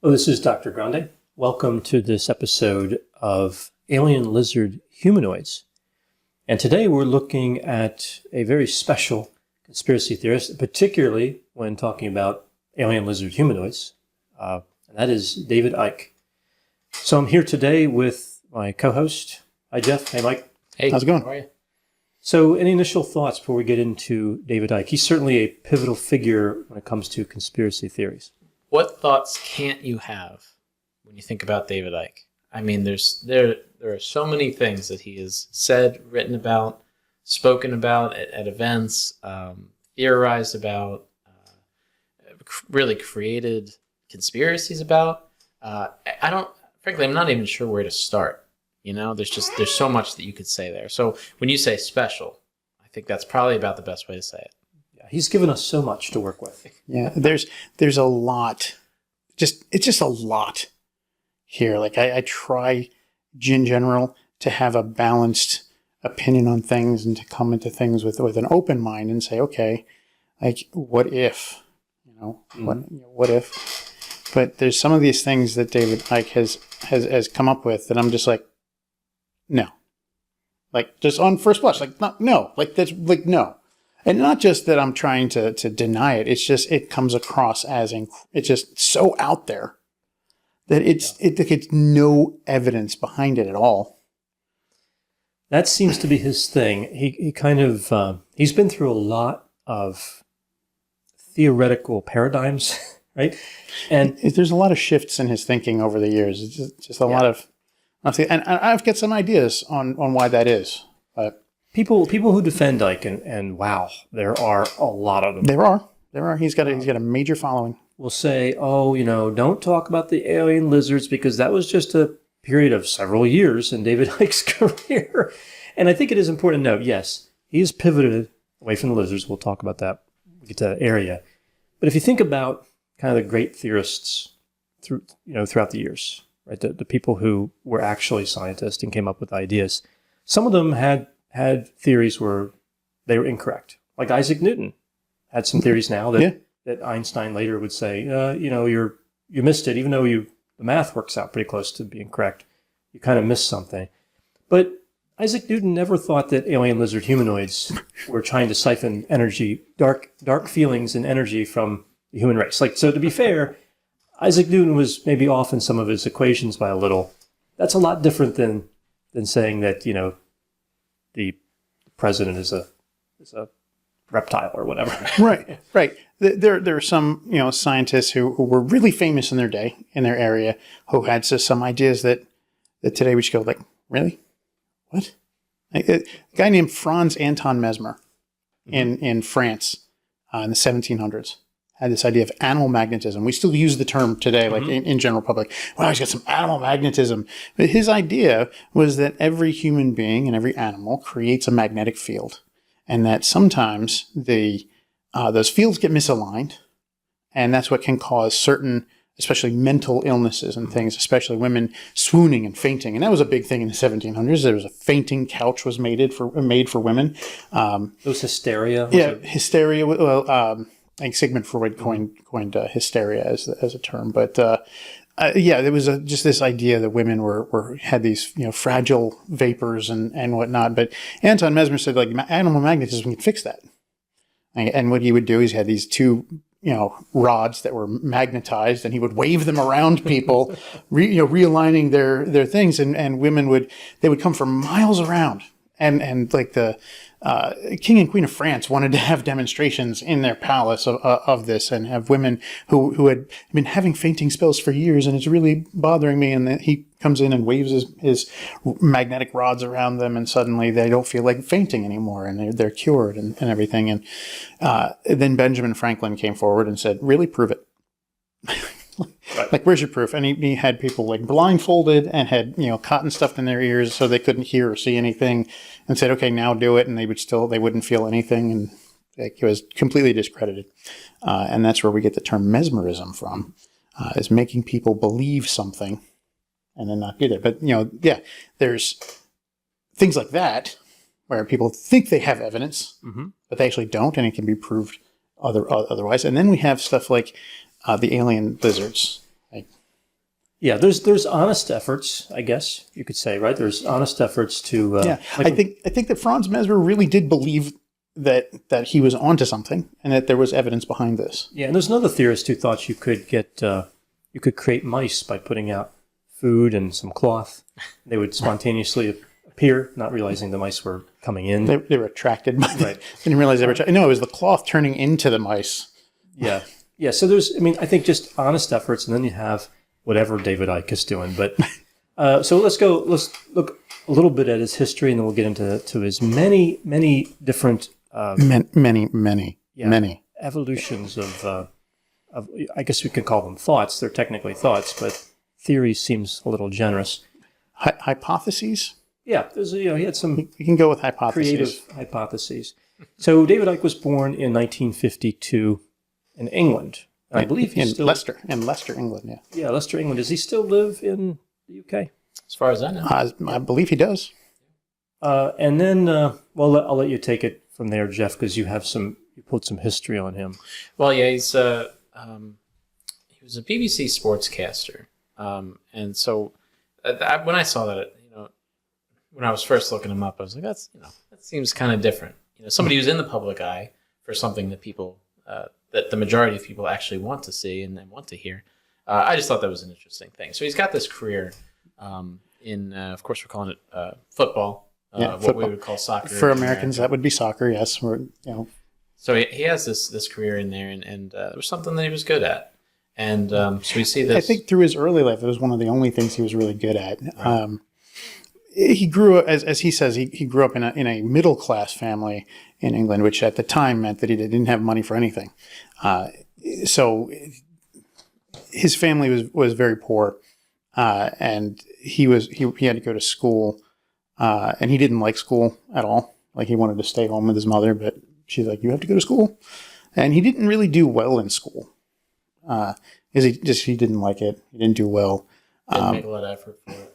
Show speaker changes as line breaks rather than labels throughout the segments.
Hello, this is Dr. Grande. Welcome to this episode of Alien Lizard Humanoids. And today we're looking at a very special conspiracy theorist, particularly when talking about alien lizard humanoids, and that is David Icke. So I'm here today with my co-host. Hi, Jeff. Hey, Mike.
Hey,
how's it going?
How are you?
So any initial thoughts before we get into David Icke? He's certainly a pivotal figure when it comes to conspiracy theories.
What thoughts can't you have when you think about David Icke? I mean, there are so many things that he has said, written about, spoken about at events, theorized about, really created conspiracies about. Frankly, I'm not even sure where to start. You know, there's so much that you could say there. So when you say special, I think that's probably about the best way to say it.
Yeah, he's given us so much to work with.
Yeah, there's a lot. It's just a lot here. Like I try in general to have a balanced opinion on things and to come into things with an open mind and say, okay, like what if, what if? But there's some of these things that David Icke has come up with that I'm just like, no, like just on first blush, like no, like that's like no. And not just that I'm trying to deny it. It's just it comes across as it's just so out there that it's no evidence behind it at all.
That seems to be his thing. He kind of he's been through a lot of theoretical paradigms, right? And
there's a lot of shifts in his thinking over the years. It's just a lot of, and I've got some ideas on why that is. But
People who defend Icke, and wow, there are a lot of them.
There are. He's got a major following.
Will say, oh, don't talk about the alien lizards because that was just a period of several years in David Icke's career. And I think it is important to note, yes, he has pivoted away from the lizards. We'll talk about that. We'll get to that area. But if you think about kind of the great theorists throughout the years, right, the people who were actually scientists and came up with ideas, some of them had theories where they were incorrect. Like Isaac Newton had some theories now that Einstein later would say, you missed it, even though the math works out pretty close to being correct. You kind of missed something. But Isaac Newton never thought that alien lizard humanoids were trying to siphon energy, dark feelings and energy from the human race. Like, so to be fair, Isaac Newton was maybe off in some of his equations by a little. That's a lot different than saying that, the president is a reptile or whatever.
Right. There are some scientists who were really famous in their day, in their area, who had some ideas that today we should go like, really? What? A guy named Franz Anton Mesmer in France in the 1700s had this idea of animal magnetism. We still use the term today, like in general public. Wow, he's got some animal magnetism. But his idea was that every human being and every animal creates a magnetic field, and that sometimes those fields get misaligned, and that's what can cause certain, especially mental illnesses and things, especially women swooning and fainting. And that was a big thing in the 1700s. There was a fainting couch was made for women.
It was hysteria.
Hysteria. Well, I think Sigmund Freud coined hysteria as a term, but there was just this idea that women had these fragile vapors and whatnot. But Anton Mesmer said like animal magnetism can fix that, and what he would do is he had these two rods that were magnetized, and he would wave them around people, realigning their things, and women would come from miles around, and like the King and Queen of France wanted to have demonstrations in their palace of this, and have women who had been having fainting spells for years, and it's really bothering me. And then he comes in and waves his magnetic rods around them, and suddenly they don't feel like fainting anymore, and they're cured and everything. And then Benjamin Franklin came forward and said, "Really, prove it." Right. Like, where's your proof? And he had people like blindfolded and had cotton stuffed in their ears so they couldn't hear or see anything, and said, "Okay, now do it," and they wouldn't feel anything, and it was completely discredited. And that's where we get the term mesmerism from, is making people believe something and then not get it. But there's things like that where people think they have evidence, but they actually don't, and it can be proved otherwise. And then we have stuff like the alien lizards. Like,
Yeah, there's honest efforts, I guess you could say, right? There's honest efforts to.
I think that Franz Mesmer really did believe that he was onto something and that there was evidence behind this.
Yeah, and there's another theorist who thought you could you could create mice by putting out food and some cloth. They would spontaneously appear, not realizing the mice were coming in.
They were attracted by
Right.
Didn't realize they were attracted. No, it was the cloth turning into the mice.
Yeah. Yeah, so there's, I think just honest efforts, and then you have whatever David Icke is doing. But so let's look a little bit at his history, and then we'll get into his many different
Many
evolutions of I guess we could call them thoughts. They're technically thoughts, but theory seems a little generous.
hypotheses.
Yeah, there's he had some
We can go with hypotheses.
creative hypotheses. So David Icke was born in 1952 in England. And I believe he's
in
still
Leicester, England. Yeah,
Yeah, Leicester, England. Does he still live in the UK?
As far as I know.
I believe he does.
And then, well, I'll let you take it from there, Jeff, because you put some history on him.
Well, yeah, he was a BBC sportscaster, and so when I saw that, when I was first looking him up, I was like, that seems kind of different. Somebody who's in the public eye for something that people, that the majority of people actually want to see and want to hear. I just thought that was an interesting thing. So he's got this career in, of course, we're calling it football. What
football.
we would call soccer
For
in
Americans,
America.
that would be soccer. Yes,
So he has this career in there, and there was something that he was good at. And so we see this.
I think through his early life, it was one of the only things he was really good at.
Right.
He grew up, as he says, he grew up in a middle class family in England, which at the time meant that he didn't have money for anything. So his family was very poor, and he had to go to school, and he didn't like school at all. Like, he wanted to stay home with his mother, but she's like, "You have to go to school," and he didn't really do well in school. He didn't like it. He didn't do well.
didn't make a lot of effort for it.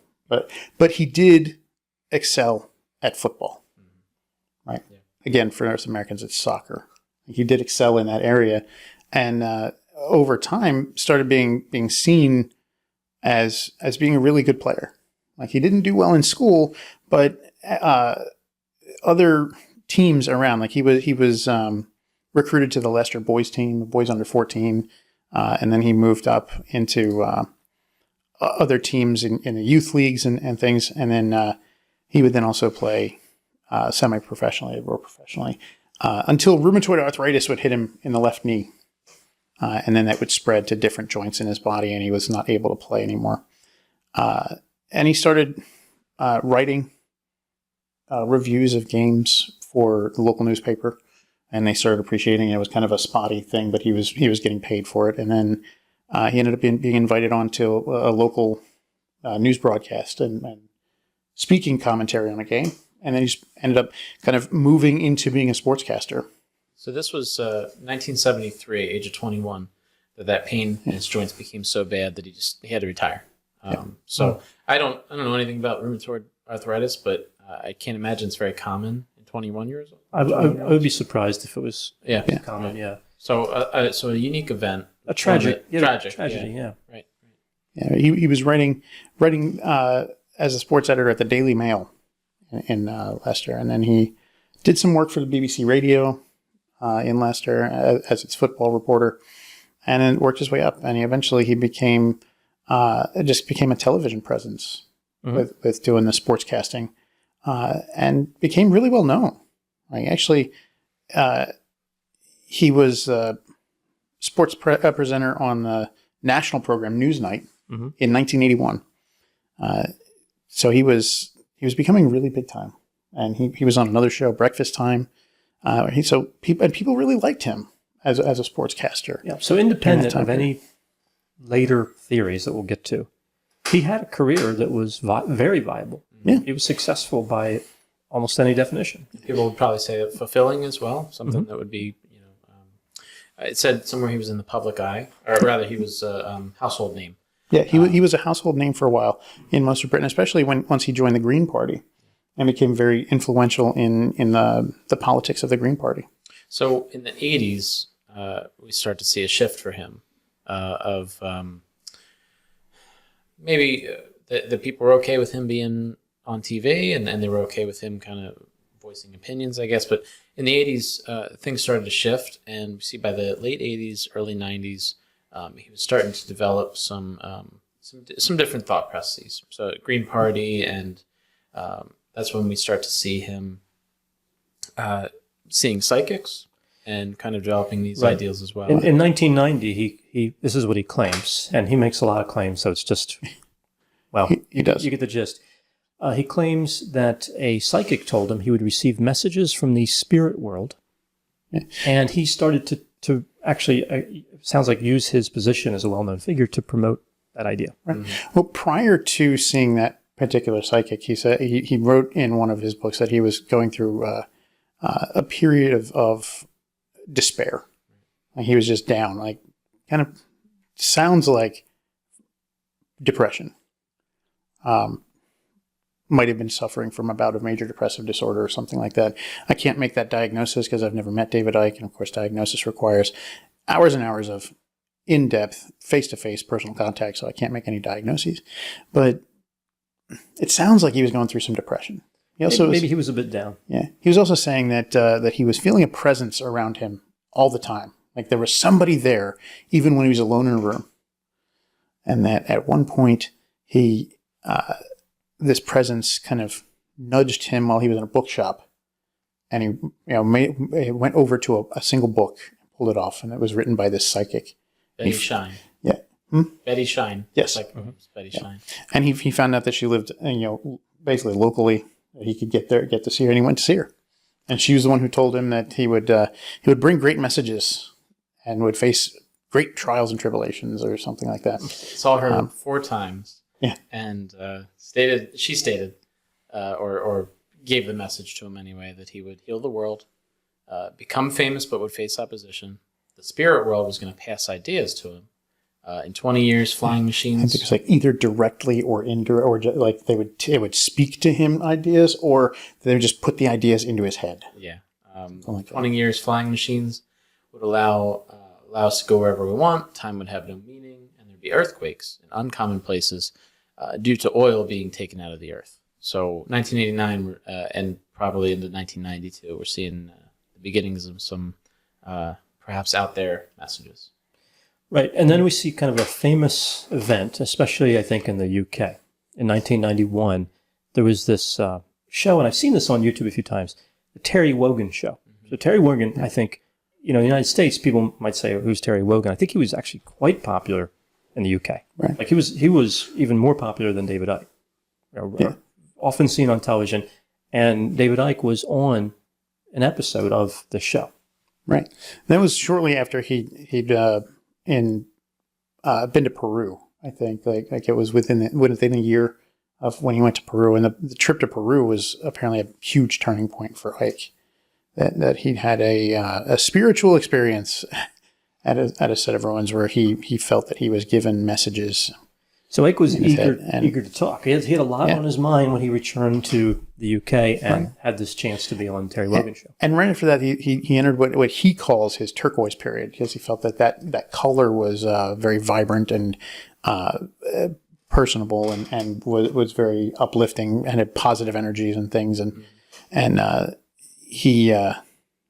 But he did excel at football, right?
Yeah.
Again, for us Americans, it's soccer. He did excel in that area, and over time started being seen as being a really good player. Like, he didn't do well in school, but other teams around, like he was recruited to the Leicester boys team, the boys under 14, and then he moved up into other teams in the youth leagues and things, and then he would then also play semi-professionally or professionally until rheumatoid arthritis would hit him in the left knee, and then that would spread to different joints in his body, and he was not able to play anymore. And he started writing reviews of games for the local newspaper, and they started appreciating it. It was kind of a spotty thing, but he was getting paid for it, and then he ended up being invited on to a local news broadcast and speaking commentary on a game. And then he just ended up kind of moving into being a sportscaster.
So this was 1973, age of 21, that pain in his joints became so bad that he had to retire. So I don't know anything about rheumatoid arthritis, but I can't imagine it's very common in 21 years old.
I would be surprised if it was common. Yeah.
So so a unique event.
A tragic
Tragedy.
Yeah.
Right.
Yeah, he was writing as a sports editor at the Daily Mail in Leicester, and then he did some work for the BBC Radio in Leicester as its football reporter, and then worked his way up, and he became a television presence with doing the sportscasting, and became really well known. Like, actually, he was sports presenter on the national program Newsnight in 1981. So he was becoming really big time, and he was on another show, Breakfast Time. People really liked him as a sportscaster.
Yeah. So independent of any later theories that we'll get to, he had a career that was very viable.
Yeah.
He was successful by almost any definition.
People would probably say that fulfilling as well, something that would be, it said somewhere he was in the public eye, or rather he was a household name.
Yeah, he was a household name for a while in most of Britain, especially once he joined the Green Party and became very influential in the politics of the Green Party.
So in the 80s, we start to see a shift for him of maybe the people were okay with him being on TV, and they were okay with him kind of voicing opinions, I guess. But in the 80s, things started to shift, and we see by the late 80s, early 90s, he was starting to develop some different thought processes. So Green Party, and that's when we start to see him seeing psychics and kind of developing these ideals as well.
In 1990, he this is what he claims, and he makes a lot of claims, so it's just, well,
he does.
You get the gist. He claims that a psychic told him he would receive messages from the spirit world, and he started to actually, sounds like, use his position as a well-known figure to promote that idea.
Right. Well, prior to seeing that particular psychic, he said he wrote in one of his books that he was going through a period of despair. Like he was just down, like kind of sounds like depression. Might have been suffering from a bout of major depressive disorder or something like that. I can't make that diagnosis because I've never met David Icke, and of course diagnosis requires hours and hours of in-depth, face-to-face personal contact, so I can't make any diagnoses. But it sounds like he was going through some depression. He also
maybe he was a bit down.
Yeah. He was also saying that that he was feeling a presence around him all the time. Like there was somebody there, even when he was alone in a room. And that at one point, this presence kind of nudged him while he was in a bookshop. And he went over to a single book, pulled it off, and it was written by this psychic.
Betty Shine.
Yeah.
Betty Shine.
Yes.
Like Betty Shine.
And he found out that she lived, basically locally. He could get to see her, and he went to see her. And she was the one who told him that he would bring great messages and would face great trials and tribulations or something like that.
Saw her 4 times.
Yeah.
And she stated, or gave the message to him anyway, that he would heal the world, become famous but would face opposition. The spirit world was going to pass ideas to him. In 20 years, flying machines.
I think it's like either directly or indirect, or like they would speak to him ideas, or they would just put the ideas into his head.
Yeah.
Like
20 years, flying machines would allow us to go wherever we want. Time would have no meaning, and there'd be earthquakes in uncommon places due to oil being taken out of the earth. So 1989 and probably into 1992, we're seeing the beginnings of some perhaps out there messages.
Right, and then we see kind of a famous event, especially I think in the UK. In 1991, there was this show, and I've seen this on YouTube a few times, the Terry Wogan show. So Terry Wogan, I think, in the United States, people might say, who's Terry Wogan? I think he was actually quite popular in the UK.
Right.
Like he was even more popular than David Icke. Often seen on television, and David Icke was on an episode of the show.
Right. That was shortly after he'd been to Peru. I think like it was within a year of when he went to Peru, and the trip to Peru was apparently a huge turning point for Icke. That he had a spiritual experience at a set of ruins where he felt that he was given messages.
So Icke was eager to talk. He had a lot on his mind when he returned to the UK and had this chance to be on Terry Wogan's show.
And right after that, he entered what he calls his turquoise period, because he felt that color was very vibrant and personable and was very uplifting and had positive energies and things.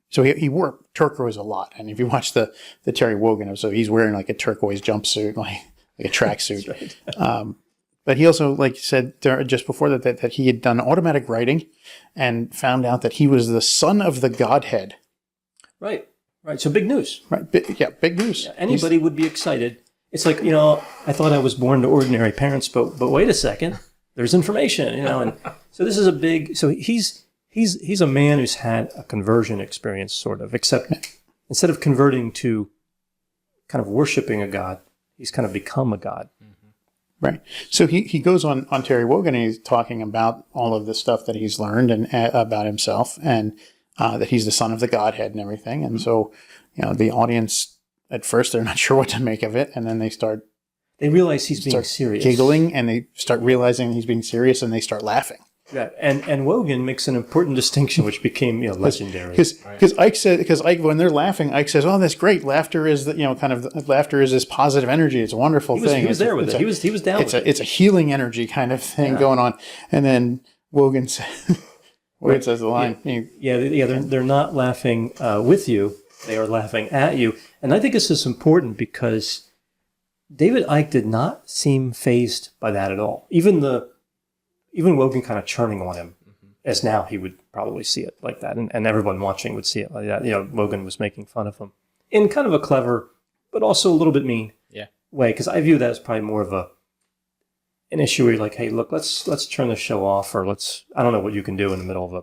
So he wore turquoise a lot. And if you watch the Terry Wogan episode, he's wearing like a turquoise jumpsuit, like a tracksuit. Right. But he also, like you said just before that he had done automatic writing and found out that he was the son of the Godhead.
Right. So big news.
Right. Big news.
Yeah, anybody would be excited. It's like, I thought I was born to ordinary parents, but wait a second, there's information, and so this is a big. So he's a man who's had a conversion experience, sort of, except instead of converting to kind of worshiping a god, he's kind of become a god.
Right. So he goes on Terry Wogan, and he's talking about all of the stuff that he's learned and about himself, and that he's the son of the Godhead and everything. And so, the audience at first they're not sure what to make of it, and then they
realize he's being serious,
giggling, and they start realizing he's being serious, and they start laughing.
Yeah, and Wogan makes an important distinction, which became legendary.
Because Icke, when they're laughing, Icke says, "Oh, that's great. Laughter is laughter is this positive energy. It's a wonderful thing."
He was there with it. He was down with it.
It's a healing energy kind of thing going on. And then Wogan says the line.
They're not laughing with you. They are laughing at you. And I think this is important because David Icke did not seem fazed by that at all. Even Wogan kind of churning on him, as now he would probably see it like that, and everyone watching would see it like that. Wogan was making fun of him in kind of a clever, but also a little bit mean way, because I view that as probably more of an issue where you're like, hey, look, let's turn the show off, or I don't know what you can do in the middle of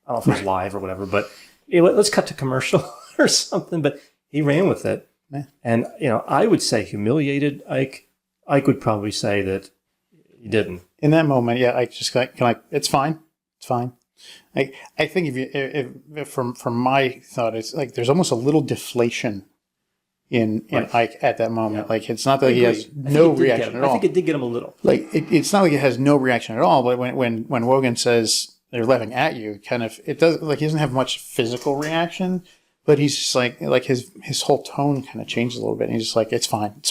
I don't know if it was live or whatever, but let's cut to commercial or something. But he ran with it, and I would say humiliated Icke. Icke would probably say that he didn't. In
that moment, I just it's fine. It's fine. I think if from my thought, it's like there's almost a little deflation in Icke at that moment. Yeah. Like it's not that he has no reaction at all.
I think it did get him a little.
Like it's not like it has no reaction at all. But when Wogan says they're laughing at you, kind of it does he doesn't have much physical reaction, but he's just like his whole tone kind of changes a little bit. And he's just like it's fine,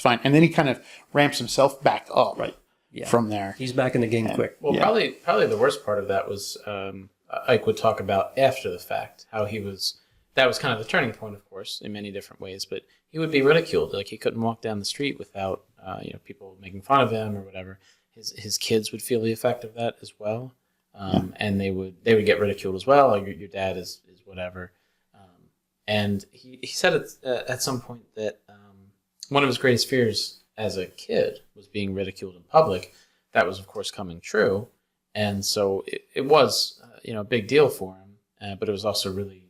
and then he kind of ramps himself back up.
Right. Yeah.
From there,
he's back in the game quick.
Well, probably the worst part of that was Icke would talk about after the fact how that was kind of the turning point, of course, in many different ways. But he would be ridiculed, like he couldn't walk down the street without people making fun of him or whatever. His kids would feel the effect of that as well, and they would get ridiculed as well. Like your dad is whatever, and he said at some point that one of his greatest fears as a kid was being ridiculed in public. That was, of course, coming true. And so it was, a big deal for him, but it was also really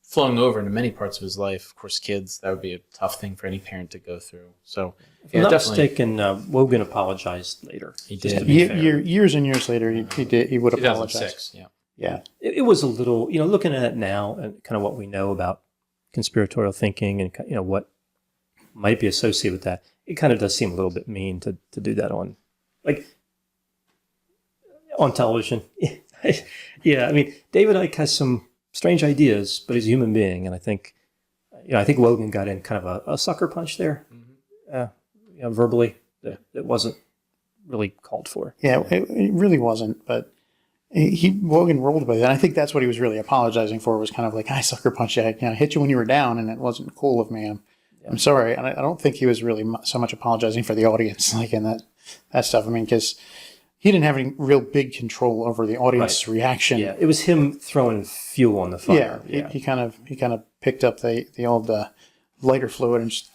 flowing over into many parts of his life. Of course, kids, that would be a tough thing for any parent to go through. So,
if I'm not mistaken, Wogan apologized later.
He did.
Years and years later, he would apologize.
Yeah.
It was a little, looking at it now and kind of what we know about conspiratorial thinking and, what might be associated with that, it kind of does seem a little bit mean to do that on television. Yeah, I mean, David Icke has some strange ideas, but he's a human being, and I think Wogan got in kind of a sucker punch there, verbally that wasn't really called for.
Yeah, it really wasn't, but Wogan rolled with it, and I think that's what he was really apologizing for. Was kind of like, I sucker punched you, I hit you when you were down, and it wasn't cool of me. I'm sorry. And I don't think he was really so much apologizing for the audience, in that stuff. I mean, because he didn't have any real big control over the audience reaction.
Yeah, it was him throwing fuel on the fire.
Yeah. He kind of picked up the old lighter fluid and just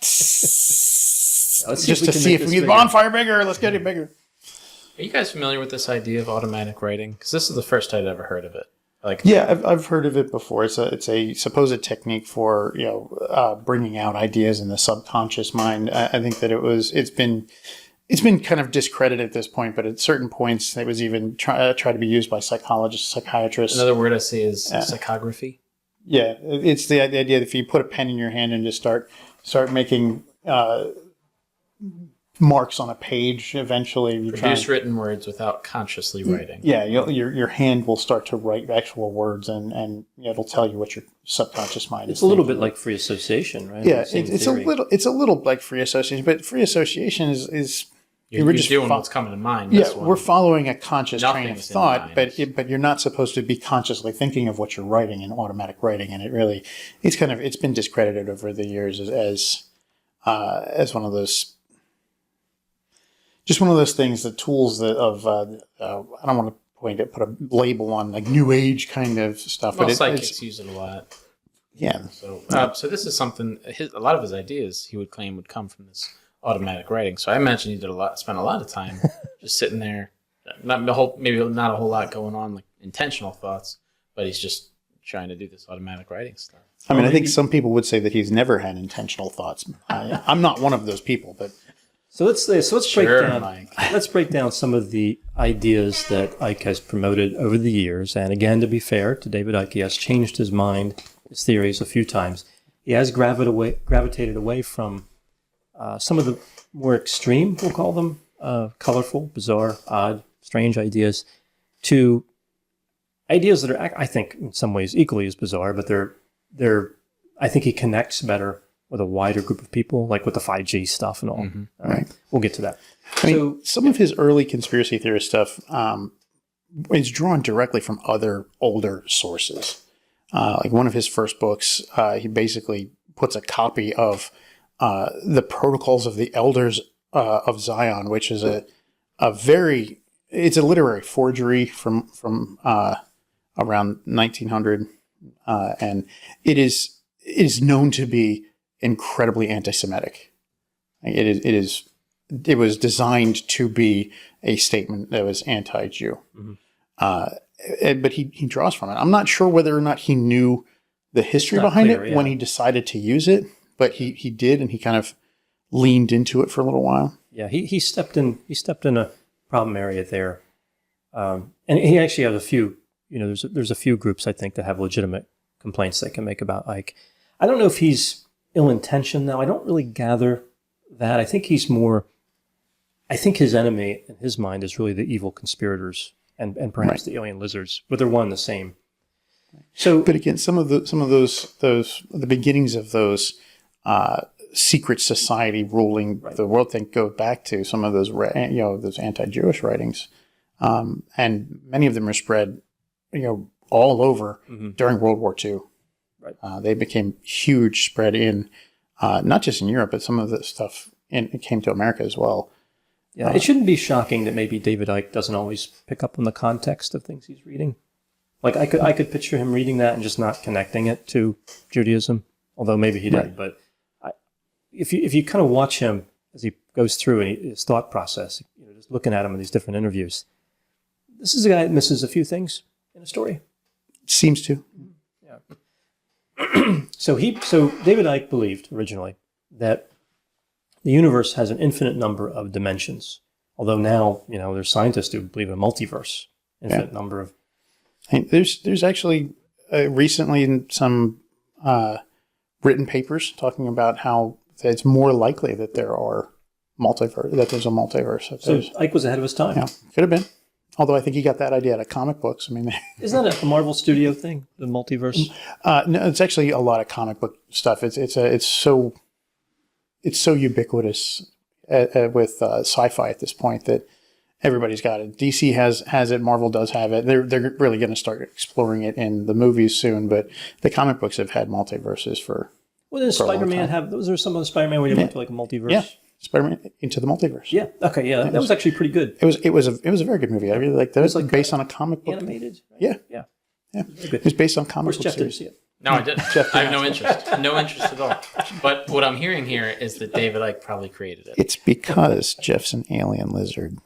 to see if we get the bonfire bigger. Let's get it bigger.
Are you guys familiar with this idea of automatic writing? Because this is the first I'd ever heard of it.
I've heard of it before. It's a supposed technique for bringing out ideas in the subconscious mind. I think that it's been kind of discredited at this point, but at certain points it was even tried to be used by psychologists, psychiatrists.
Another word I see is psychography.
Yeah, it's the idea that if you put a pen in your hand and just start making marks on a page, eventually you
produce written words without consciously writing.
Yeah, your hand will start to write actual words, and it'll tell you what your subconscious mind is.
It's a little bit like free association, right?
Yeah, it's a little like free association, but free association is
you're just doing what's coming to mind.
Yeah, we're following a conscious train of thought, but you're not supposed to be consciously thinking of what you're writing in automatic writing, and it's been discredited over the years as one of those. Just one of those things, the tools I don't want to put a label on like new age kind of stuff.
Well, psychics use it a lot.
Yeah.
So this is something. A lot of his ideas he would claim would come from this automatic writing. So I imagine he spent a lot of time just sitting there, maybe not a whole lot going on, like intentional thoughts, but he's just trying to do this automatic writing stuff.
I mean, I think some people would say that he's never had intentional thoughts. I'm not one of those people, but.
So let's break down some of the ideas that Icke has promoted over the years. And again, to be fair to David Icke, he has changed his mind, his theories a few times. He has gravitated away from some of the more extreme, we'll call them, colorful, bizarre, odd strange ideas, to ideas that are, I think, in some ways equally as bizarre, but I think he connects better with a wider group of people, like with the 5G stuff and all.
Right.
We'll get to that.
I mean, some of his early conspiracy theorist stuff is drawn directly from other older sources. Like one of his first books, he basically puts a copy of the Protocols of the Elders of Zion, which is it's a literary forgery from around 1900, and it is known to be incredibly anti-Semitic. It was designed to be a statement that was anti-Jew. But he draws from it. I'm not sure whether or not he knew the history behind it when he decided to use it, but he did, and he kind of leaned into it for a little while.
Yeah, he stepped in a problem area there. And he actually has a few, there's a few groups, I think, that have legitimate complaints they can make about Icke. I don't know if he's ill-intentioned, though. I don't really gather that. I think his enemy in his mind is really the evil conspirators and perhaps the alien lizards, but they're one and the same. So, but again, some of those the beginnings of those secret society ruling the world thing go back to some of those those anti-Jewish writings, and many of them are spread all over during World War II. Right. They became huge, spread in not just in Europe, but some of the stuff it came to America as well. Yeah, it shouldn't be shocking that maybe David Icke doesn't always pick up on the context of things he's reading. Like I could picture him reading that and just not connecting it to Judaism, although maybe he did. But if you kind of watch him as he goes through and his thought process, just looking at him in these different interviews, this is a guy that misses a few things in a story. Seems to. Yeah. So David Icke believed originally that the universe has an infinite number of dimensions. Although now, there's scientists who believe in a multiverse, infinite number of. And there's actually recently in some written papers talking about how it's more likely that there's a multiverse. So Icke was ahead of his time. Yeah, could have been. Although I think he got that idea out of comic books. I mean, isn't that a Marvel Studio thing, the multiverse? No, it's actually a lot of comic book stuff. It's so ubiquitous with sci-fi at this point that everybody's got it. DC has it. Marvel does have it. They're really going to start exploring it in the movies soon. But the comic books have had multiverses for. Well, does Spider-Man have? Was there some of the Spider-Man where you went to like a multiverse? Yeah, Spider-Man Into the Multiverse. Yeah. Okay. Yeah, that was actually pretty good. It was a very good movie. I really liked that. It was like based on a comic book. Animated. Right? Yeah. It was based on comic book. Jeff didn't see it.
No, I didn't. I have no interest. No interest at all. But what I'm hearing here is that David Icke probably created it.
It's because Jeff's an alien lizard.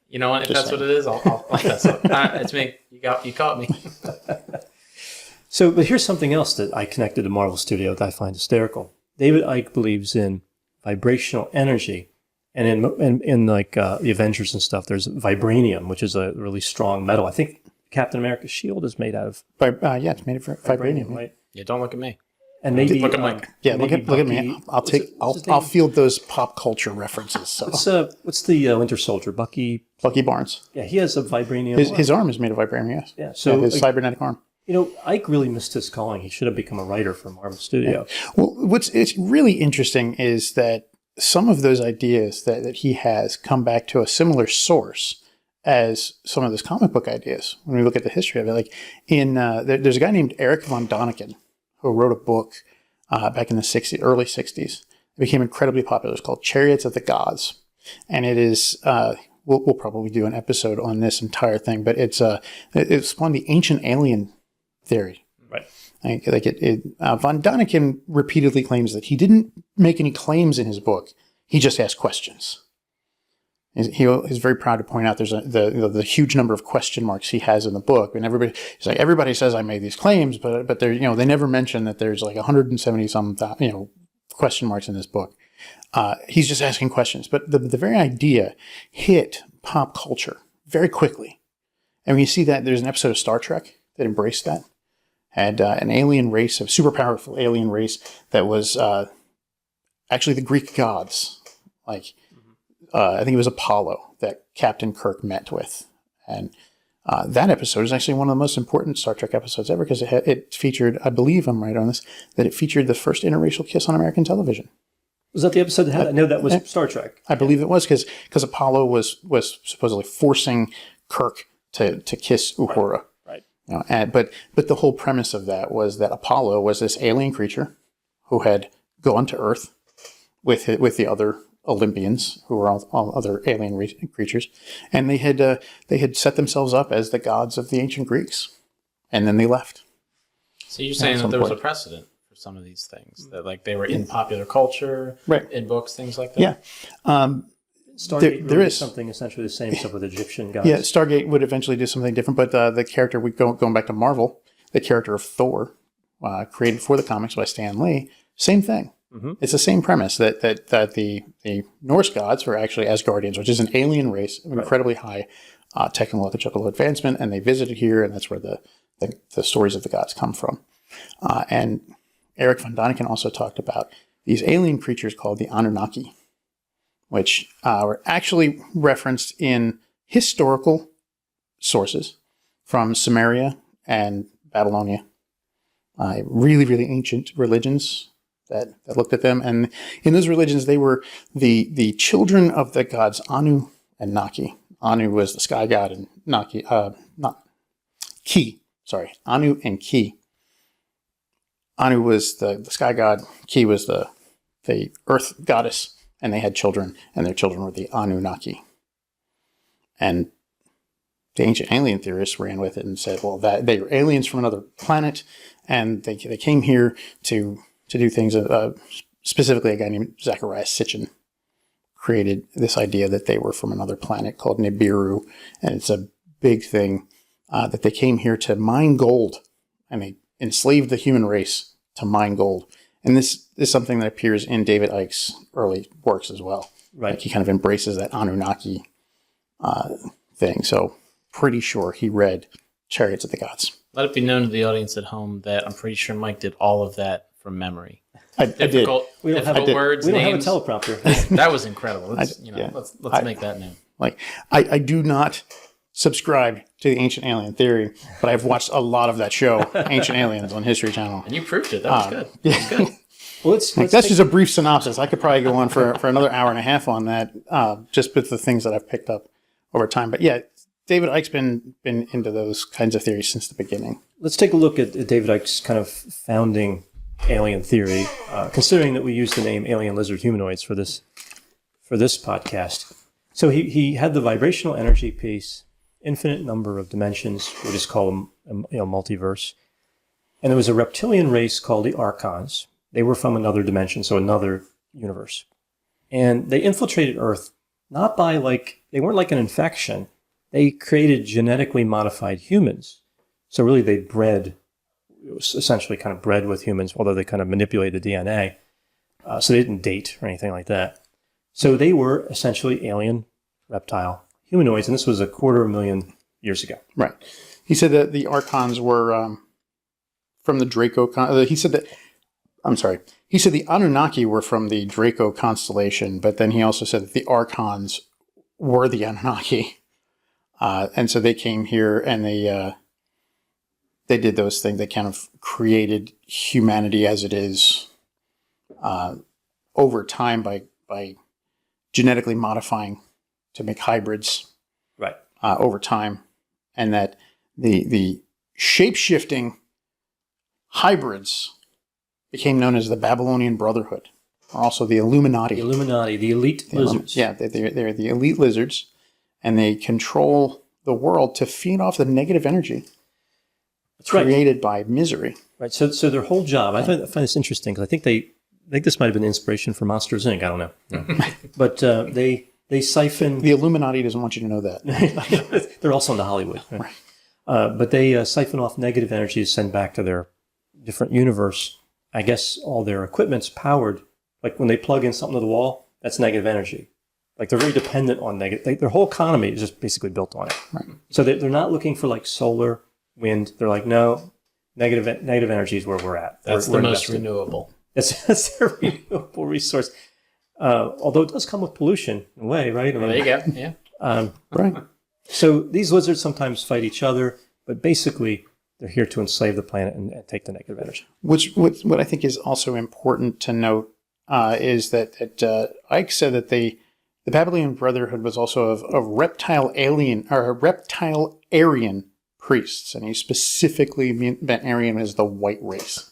You know what? If that's what it is, I'll fess up. It's me. You caught me.
But here's something else that I connected to Marvel Studio that I find hysterical. David Icke believes in vibrational energy, and in like the Avengers and stuff, there's vibranium, which is a really strong metal. I think Captain America's shield is made out of. It's made of vibranium, right?
Yeah, don't look at me.
And maybe
look at Mike.
Yeah, look at me. I'll field those pop culture references. So
what's the Winter Soldier? Bucky
Barnes.
Yeah, he has a vibranium.
His arm is made of vibranium. Yes.
Yeah. So
his cybernetic arm.
Icke really missed his calling. He should have become a writer for Marvel Studio.
Yeah. Well, it's really interesting is that some of those ideas that he has come back to a similar source as some of those comic book ideas. When we look at the history of it, like there's a guy named Eric von Däniken who wrote a book back in the early 60s. It became incredibly popular. It's called Chariots of the Gods. And it is, we'll probably do an episode on this entire thing, but it spawned the ancient alien theory.
Right.
Von Däniken repeatedly claims that he didn't make any claims in his book. He just asked questions. He's very proud to point out there's the huge number of question marks he has in the book, and everybody says I made these claims, but they never mention that there's like 170 some question marks in this book. He's just asking questions, but the very idea hit pop culture very quickly, and when you see that, there's an episode of Star Trek that embraced that, had an alien race, a super powerful alien race that was actually the Greek gods, like. I think it was Apollo that Captain Kirk met with. And that episode is actually one of the most important Star Trek episodes ever because it featured, I believe I'm right on this, that it featured the first interracial kiss on American television.
Was that the episode that had? I know that was Star Trek.
I believe it was because Apollo was supposedly forcing Kirk to kiss Uhura.
Right.
You know, but the whole premise of that was that Apollo was this alien creature who had gone to Earth with the other Olympians who were all other alien creatures, and they had set themselves up as the gods of the ancient Greeks, and then they left.
So you're saying that there was a precedent for some of these things, that like they were in popular culture, in books, things like that?
Yeah.
Stargate there is something essentially the same stuff with Egyptian gods.
Yeah, Stargate would eventually do something different, but the character, going back to Marvel, the character of Thor, created for the comics by Stan Lee, same thing. Mm-hmm. It's the same premise that the Norse gods were actually Asgardians, which is an alien race of incredibly high technological advancement, and they visited here, and that's where the stories of the gods come from. And Eric von Däniken also talked about these alien creatures called the Anunnaki, which were actually referenced in historical sources from Sumeria and Babylonia, really, really ancient religions that looked at them. And in those religions, they were the children of the gods Anu and Naki. Anu was the sky god, and Naki, Ki. Sorry, Anu and Ki. Anu was the sky god. Ki was the earth goddess, and they had children, and their children were the Anunnaki. And the ancient alien theorists ran with it and said, well, that they were aliens from another planet, and they came here to do things. Specifically, a guy named Zacharias Sitchin created this idea that they were from another planet called Nibiru, and it's a big thing that they came here to mine gold, and they enslaved the human race to mine gold. And this is something that appears in David Icke's early works as well.
Right.
Like he kind of embraces that Anunnaki thing. So pretty sure he read Chariots of the Gods.
Let it be known to the audience at home that I'm pretty sure Mike did all of that from memory.
I did.
We don't have
words,
we don't
names.
have a teleprompter.
That was incredible. Let's make that known.
Like I do not subscribe to the Ancient Alien theory, but I've watched a lot of that show, Ancient Aliens, on History Channel.
And you proved it. That was good.
Yeah.
That was good.
Well,
that's just a brief synopsis. I could probably go on for another hour and a half on that, just with the things that I've picked up over time. But yeah, David Icke's been into those kinds of theories since the beginning.
Let's take a look at David Icke's kind of founding alien theory, considering that we use the name alien lizard humanoids for this podcast. So he had the vibrational energy piece, infinite number of dimensions, we just call them multiverse. And there was a reptilian race called the Archons. They were from another dimension, so another universe. And they infiltrated Earth, not by they weren't like an infection. They created genetically modified humans. So really they essentially kind of bred with humans, although they kind of manipulated the DNA. So they didn't date or anything like that. So they were essentially alien, reptile, humanoids, and this was 250,000 years ago.
Right. He said that the Archons were from the Draco. He said the Anunnaki were from the Draco constellation, but then he also said that the Archons were the Anunnaki. And so they came here and they did those things. They kind of created humanity as it is over time by genetically modifying to make hybrids,
right?
Over time, and that the shape-shifting hybrids became known as the Babylonian Brotherhood, or also the Illuminati.
The Illuminati, the elite lizards.
Yeah, they're the elite lizards, and they control the world to feed off the negative energy created by misery.
Right. So their whole job, I find this interesting because I think this might have been inspiration for Monsters, Inc. I don't know, but they siphon.
The Illuminati doesn't want you to know that.
They're also into Hollywood, right? But they siphon off negative energy to send back to their different universe. I guess all their equipment's powered. Like when they plug in something to the wall, that's negative energy. Like they're very dependent on negative. Their whole economy is just basically built on it. Right. So they're not looking for like solar, wind. They're like, no, negative energy is where we're at.
That's
we're
the most renewable.
That's a renewable resource. Although it does come with pollution in a way, right?
There you go. Yeah.
Right.
So these lizards sometimes fight each other, but basically they're here to enslave the planet and take the negative energy.
What I think is also important to note is that Icke said that the Babylonian Brotherhood was also of reptile Aryan priests, and he specifically meant Aryan as the white race.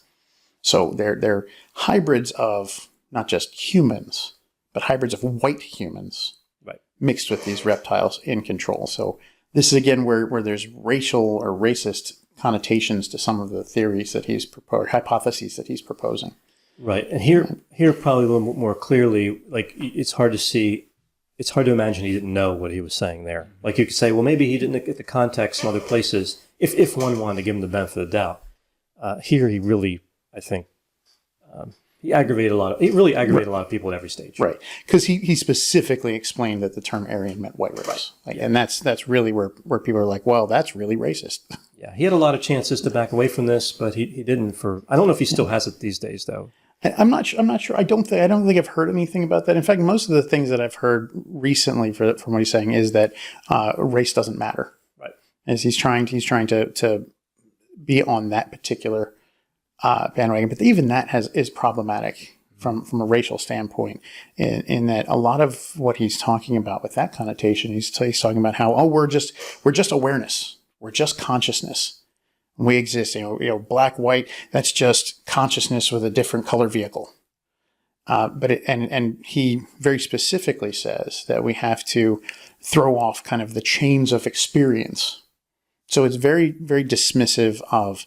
So they're hybrids of not just humans, but hybrids of white humans,
right,
mixed with these reptiles in control. So this is again where there's racial or racist connotations to some of the theories that he's proposed, hypotheses that he's proposing.
Right, and here probably a little more clearly, like it's hard to imagine he didn't know what he was saying there. Like you could say, well, maybe he didn't get the context in other places, if one wanted to give him the benefit of the doubt. Here he really, I think, he really aggravated a lot of people at every stage.
Right, because he specifically explained that the term Aryan meant white race. Right. And that's really where people are like, well, that's really racist.
Yeah, he had a lot of chances to back away from this, but he didn't. I don't know if he still has it these days, though.
I'm not sure. I don't think I've heard anything about that. In fact, most of the things that I've heard recently from what he's saying is that race doesn't matter.
Right.
As he's trying to be on that particular bandwagon, but even that is problematic from a racial standpoint. In that a lot of what he's talking about with that connotation, he's talking about how we're just awareness, we're just consciousness. We exist, black, white. That's just consciousness with a different color vehicle. But he very specifically says that we have to throw off kind of the chains of experience. So it's very, very dismissive of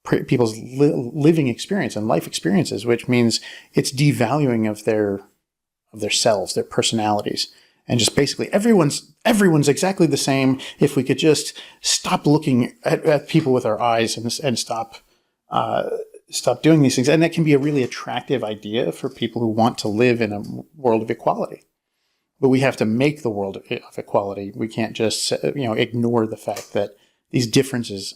people's living experience and life experiences, which means it's devaluing of their selves, their personalities. And just basically everyone's exactly the same. If we could just stop looking at people with our eyes and stop doing these things. And that can be a really attractive idea for people who want to live in a world of equality. But we have to make the world of equality. We can't just ignore the fact that these differences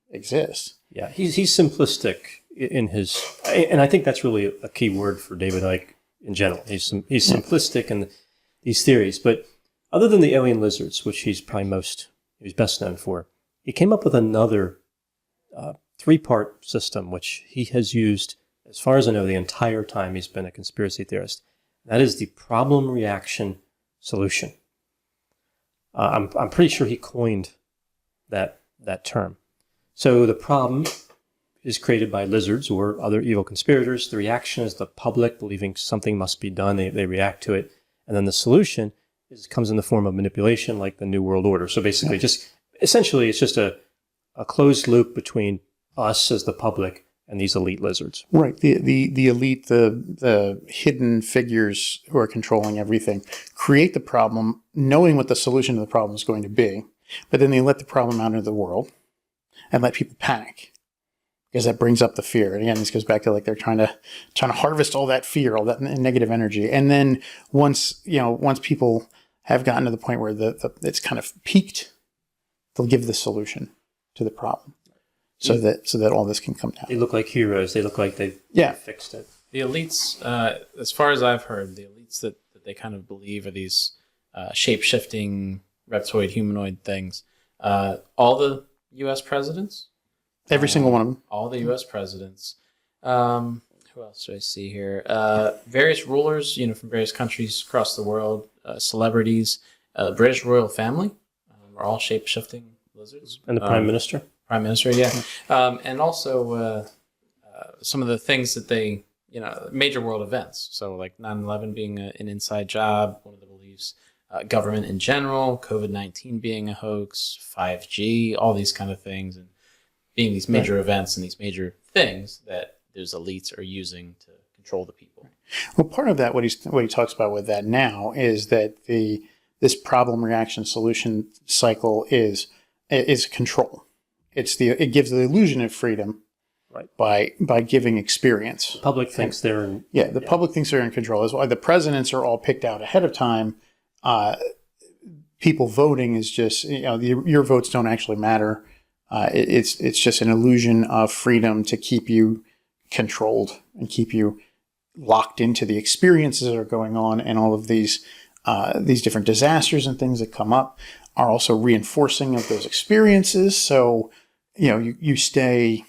exist.
Yeah, he's simplistic in his, and I think that's really a key word for David Icke in general. He's simplistic in these theories, but other than the alien lizards, which he's best known for, he came up with another three-part system, which he has used, as far as I know, the entire time he's been a conspiracy theorist. That is the problem, reaction, solution. I'm pretty sure he coined that term. So the problem is created by lizards or other evil conspirators. The reaction is the public believing something must be done. They react to it. And then the solution comes in the form of manipulation, like the New World Order. So basically, essentially, it's just a closed loop between us as the public and these elite lizards.
Right. The elite, the hidden figures who are controlling everything, create the problem, knowing what the solution to the problem is going to be, but then they let the problem out into the world and let people panic. Because that brings up the fear. And again, this goes back to like they're trying to harvest all that fear, all that negative energy. And then once people have gotten to the point where it's kind of peaked, they'll give the solution to the problem, so that all this can come down.
They look like heroes. They look like they've fixed it.
The elites, as far as I've heard, the elites that they kind of believe are these shape-shifting reptoid humanoid things. All the U.S. presidents.
Every single one of them.
All the U.S. presidents. Who else do I see here? Various rulers, from various countries across the world. Celebrities. The British royal family are all shape-shifting lizards.
And the Prime Minister.
Prime Minister, yeah. And also some of the things that they, major world events. So like 9/11 being an inside job, one of the beliefs. Government in general, COVID-19 being a hoax, 5G, all these kind of things. And being these major events and these major things that those elites are using to control the people.
Well, part of that, what he talks about with that now, is that this problem, reaction, solution cycle is control. It gives the illusion of freedom, right? By giving experience.
The public thinks they're in.
Yeah, the public thinks they're in control. That's why the presidents are all picked out ahead of time. People voting is just your votes don't actually matter. It's just an illusion of freedom to keep you controlled and keep you locked into the experiences that are going on, and all of these different disasters and things that come up are also reinforcing of those experiences. So, you stay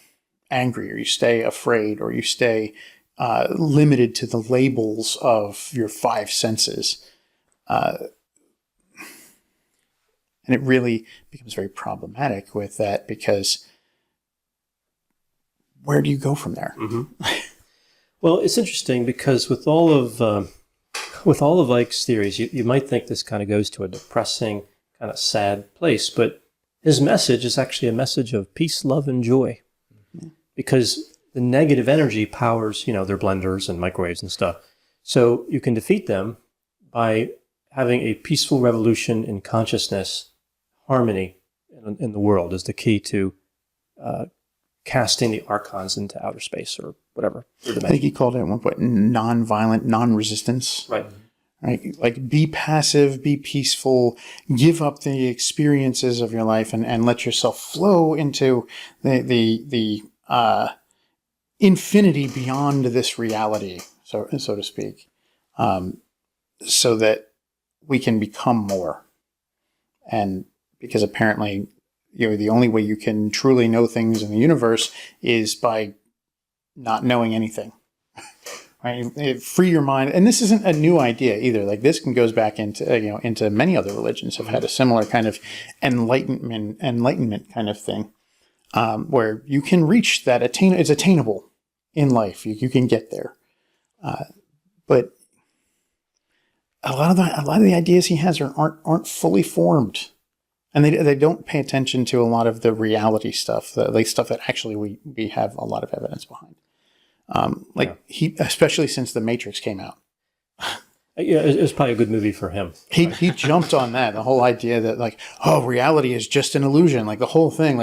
angry, or you stay afraid, or you stay limited to the labels of your five senses. And it really becomes very problematic with that, because where do you go from there?
Mm-hmm. Well, it's interesting because with all of Icke's theories, you might think this kind of goes to a depressing, kind of sad place, but his message is actually a message of peace, love, and joy, because the negative energy powers, their blenders and microwaves and stuff. So you can defeat them by having a peaceful revolution in consciousness. Harmony in the world is the key to casting the archons into outer space, or whatever.
I think he called it at one point non-violent, non-resistance.
Right.
Right. Like, be passive, be peaceful, give up the experiences of your life, and let yourself flow into the infinity beyond this reality, so to speak, so that we can become more. And because apparently, the only way you can truly know things in the universe is by not knowing anything. Right? Free your mind. And this isn't a new idea either. Like, this goes back into many other religions have had a similar kind of enlightenment kind of thing, where you can reach that it's attainable in life. You can get there. But a lot of the ideas he has aren't fully formed. And they don't pay attention to a lot of the reality stuff, the stuff that actually we have a lot of evidence behind. He, especially since The Matrix came out.
Yeah, it was probably a good movie for him.
He jumped on that, the whole idea that reality is just an illusion, like the whole thing,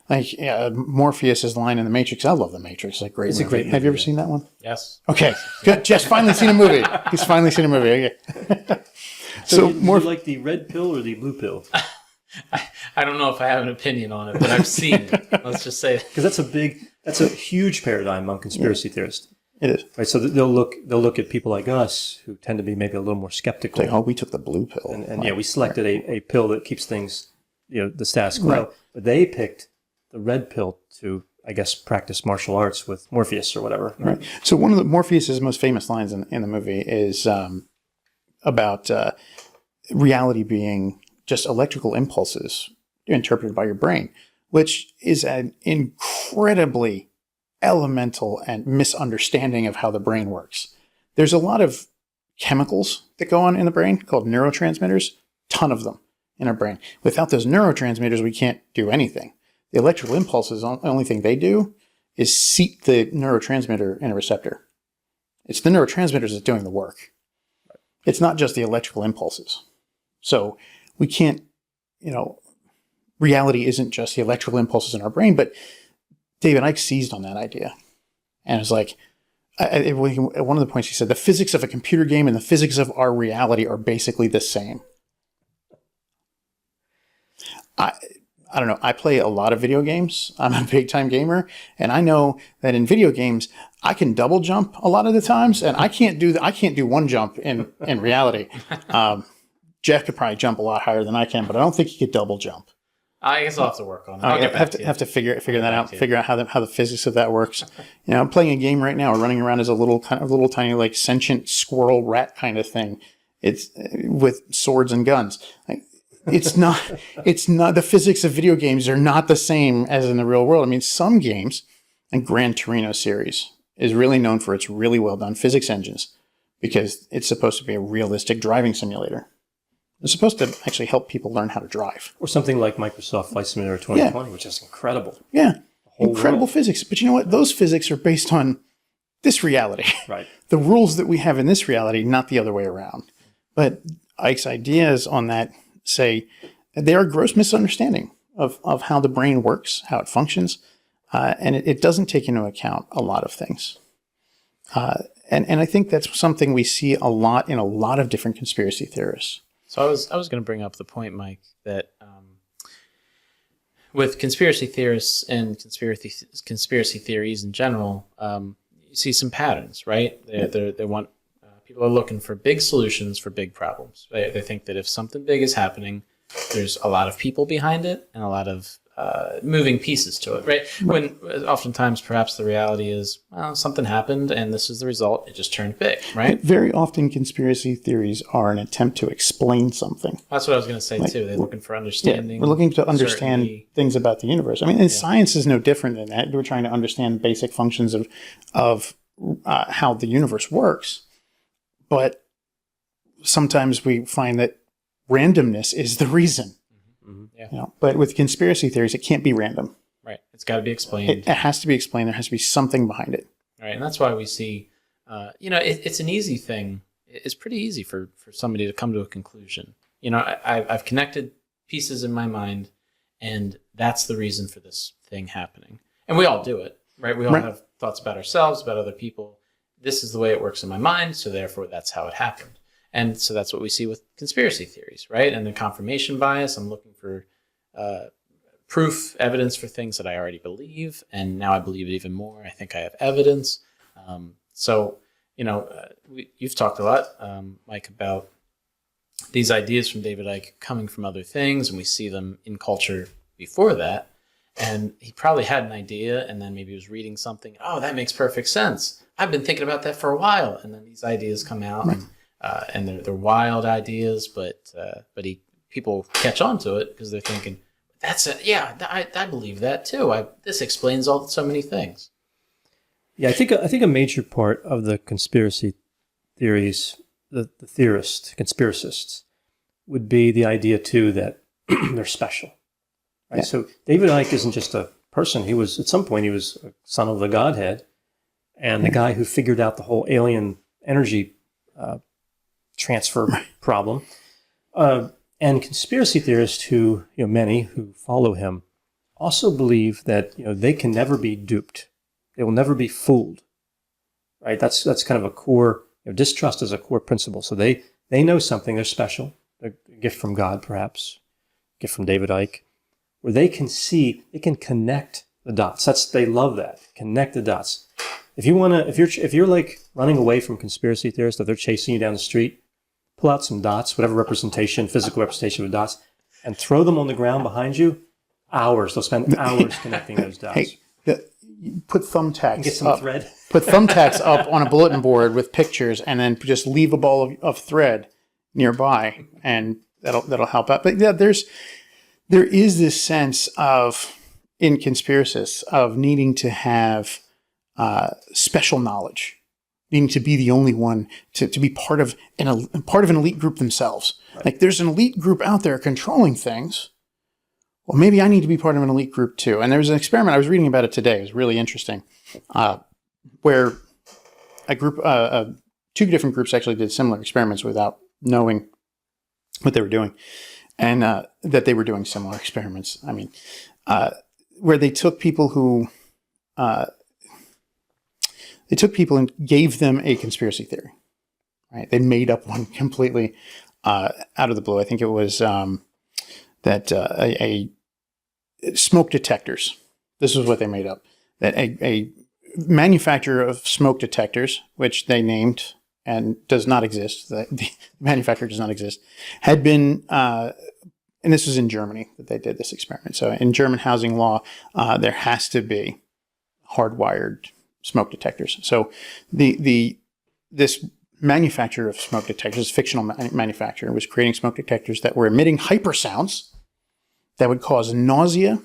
Morpheus's line in The Matrix. I love The Matrix, it's
a great movie.
Have you ever seen that one?
Yes.
Okay, good. Jeff's finally seen a movie. He's finally seen a movie. Okay.
So do you like the red pill or the blue pill?
I don't know if I have an opinion on it, but I've seen it. Let's just say,
because that's a huge paradigm among conspiracy theorists.
It is.
Right. So they'll look at people like us who tend to be maybe a little more skeptical.
It's like, we took the blue pill,
and we selected a pill that keeps things, the status quo.
Right.
But they picked the red pill to, I guess, practice martial arts with Morpheus or whatever.
Right. So one of Morpheus's most famous lines in the movie is about reality being just electrical impulses interpreted by your brain, which is an incredibly elemental and misunderstanding of how the brain works. There's a lot of chemicals that go on in the brain called neurotransmitters, ton of them in our brain. Without those neurotransmitters, we can't do anything. The electrical impulses, the only thing they do is seat the neurotransmitter in a receptor. It's the neurotransmitters that's doing the work. It's not just the electrical impulses. So we can't, reality isn't just the electrical impulses in our brain, but David Icke seized on that idea. And it's like, at one of the points he said, the physics of a computer game and the physics of our reality are basically the same. I don't know. I play a lot of video games. I'm a big time gamer. And I know that in video games, I can double jump a lot of the times. And I can't do one jump in reality. Jeff could probably jump a lot higher than I can, but I don't think he could double jump.
I guess I'll have to work on it.
I have to figure that out. Figure out how the physics of that works. I'm playing a game right now. We're running around as a little tiny like sentient squirrel rat kind of thing. It's with swords and guns. It's not the physics of video games are not the same as in the real world. I mean, some games, and Gran Torino series is really known for its really well done physics engines because it's supposed to be a realistic driving simulator. It's supposed to actually help people learn how to drive.
Or something like Microsoft Flight Simulator 2020, which is incredible.
Yeah, incredible physics. But you know what? Those physics are based on this reality.
Right.
The rules that we have in this reality, not the other way around. But Icke's ideas on that say they are a gross misunderstanding of how the brain works, how it functions, and it doesn't take into account a lot of things. And I think that's something we see a lot in a lot of different conspiracy theorists.
So I was going to bring up the point, Mike, that with conspiracy theorists and conspiracy theories in general, you see some patterns, right? They want people are looking for big solutions for big problems. They think that if something big is happening, there's a lot of people behind it and a lot of moving pieces to it, right? When oftentimes perhaps the reality is, well, something happened and this is the result. It just turned big, right?
Very often conspiracy theories are an attempt to explain something.
That's what I was going to say too. They're looking for understanding.
We're looking to understand
certainty.
things about the universe. I mean, and science is no different than that. We're trying to understand basic functions of how the universe works. But sometimes we find that randomness is the reason.
Yeah.
But with conspiracy theories, it can't be random.
Right. It's got to be explained.
It has to be explained. There has to be something behind it.
Right. And that's why we see, it's an easy thing. It's pretty easy for somebody to come to a conclusion. I've connected pieces in my mind, and that's the reason for this thing happening. And we all do it, right? We all have thoughts about ourselves, about other people. This is the way it works in my mind, so therefore that's how it happened. And so that's what we see with conspiracy theories, right? And the confirmation bias, I'm looking for proof, evidence for things that I already believe, and now I believe it even more. I think I have evidence. You've talked a lot, Mike, about these ideas from David Icke coming from other things, and we see them in culture before that. And he probably had an idea, and then maybe he was reading something. Oh, that makes perfect sense. I've been thinking about that for a while. And then these ideas come out, and they're wild ideas, but people catch on to it because they're thinking, that's it. Yeah, I believe that too. This explains so many things.
Yeah, I think a major part of the conspiracy theories, the theorists, conspiracists, would be the idea too that they're special. Right? Yeah. So David Icke isn't just a person. At some point he was a son of the Godhead, and the guy who figured out the whole alien energy transfer problem. And conspiracy theorists who, many who follow him, also believe that, they can never be duped. They will never be fooled, right? That's kind of a core, distrust is a core principle. So they know something, they're special, a gift from God, perhaps, a gift from David Icke, where they can connect the dots. They love that, connect the dots. If you're like running away from conspiracy theorists, if they're chasing you down the street, pull out some dots, whatever physical representation of dots, and throw them on the ground behind you. Hours. They'll spend hours connecting those dots.
Put thumbtacks
and get some
up.
Thread.
Put thumbtacks up on a bulletin board with pictures, and then just leave a ball of thread nearby, and that'll help out. But yeah, there is this sense of, in conspiracists, of needing to have special knowledge. Needing to be the only one to be part of an elite group themselves. Right. Like there's an elite group out there controlling things. Well, maybe I need to be part of an elite group too. And there was an experiment, I was reading about it today. It was really interesting, where a group, two different groups actually did similar experiments without knowing what they were doing, and that they were doing similar experiments. I mean, where they took people who. They took people and gave them a conspiracy theory, right? They made up one completely out of the blue. I think it was that a smoke detectors. This is what they made up. That a manufacturer of smoke detectors, which they named and does not exist, the manufacturer does not exist, had been, and this was in Germany that they did this experiment. So in German housing law, there has to be hardwired smoke detectors. So this manufacturer of smoke detectors, fictional manufacturer, was creating smoke detectors that were emitting hypersounds that would cause nausea,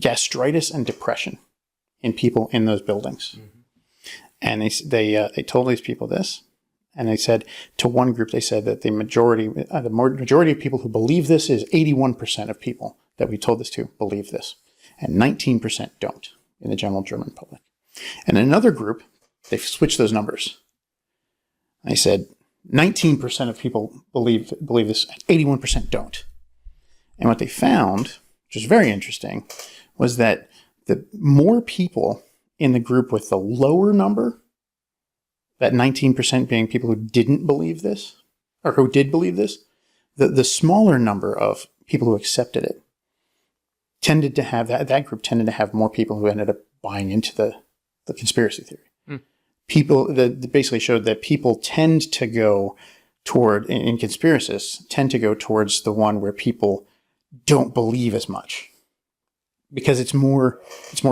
gastritis, and depression in people in those buildings. Mm-hmm. And they told these people this, and they said to one group, they said that the majority of people who believe this is 81% of people that we told this to believe this, and 19% don't in the general German public. And in another group, they switched those numbers. They said 19% of people believe this, 81% don't. And what they found, which is very interesting, was that the more people in the group with the lower number, that 19% being people who didn't believe this, or who did believe this, the smaller number of people who accepted it tended to have, that group tended to have more people who ended up buying into the conspiracy theory. People that basically showed that people tend to go toward, in conspiracists, tend to go towards the one where people don't believe as much because it's more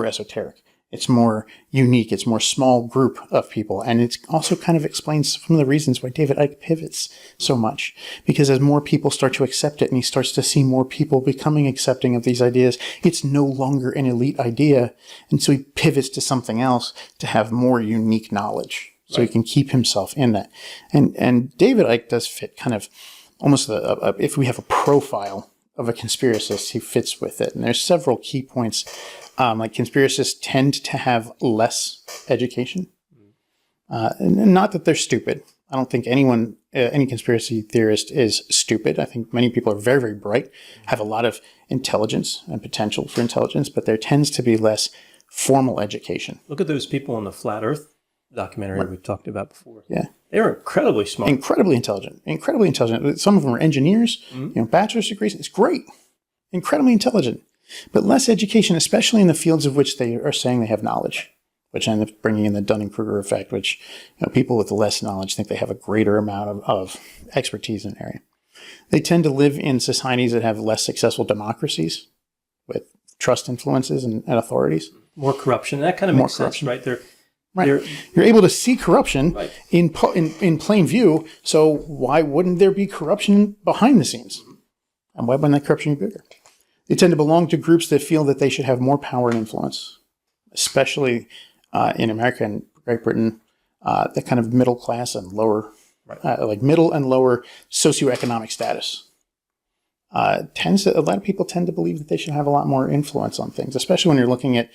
esoteric. It's more unique. It's more small group of people. And it also kind of explains some of the reasons why David Icke pivots so much. Because as more people start to accept it and he starts to see more people becoming accepting of these ideas, it's no longer an elite idea. And so he pivots to something else to have more unique knowledge. So he can keep himself in that. And David Icke does fit kind of almost if we have a profile of a conspiracist, he fits with it. And there's several key points. Like conspiracists tend to have less education. And not that they're stupid. I don't think any conspiracy theorist is stupid. I think many people are very, very bright, have a lot of intelligence and potential for intelligence, but there tends to be less formal education.
Look at those people in the Flat Earth documentary we talked about before.
Yeah.
They were incredibly smart.
Incredibly intelligent. Some of them are engineers, bachelor's degrees. It's great. Incredibly intelligent. But less education, especially in the fields of which they are saying they have knowledge, which end up bringing in the Dunning-Kruger effect, which people with less knowledge think they have a greater amount of expertise in an area. They tend to live in societies that have less successful democracies with trust influences and authorities.
More corruption. That kind of makes sense, right?
You're able to see corruption in plain view, so why wouldn't there be corruption behind the scenes? And why wouldn't that corruption be bigger? They tend to belong to groups that feel that they should have more power and influence, especially in America and Great Britain, the kind of middle class and lower, like middle and lower socioeconomic status. A lot of people tend to believe that they should have a lot more influence on things, especially when you're looking at,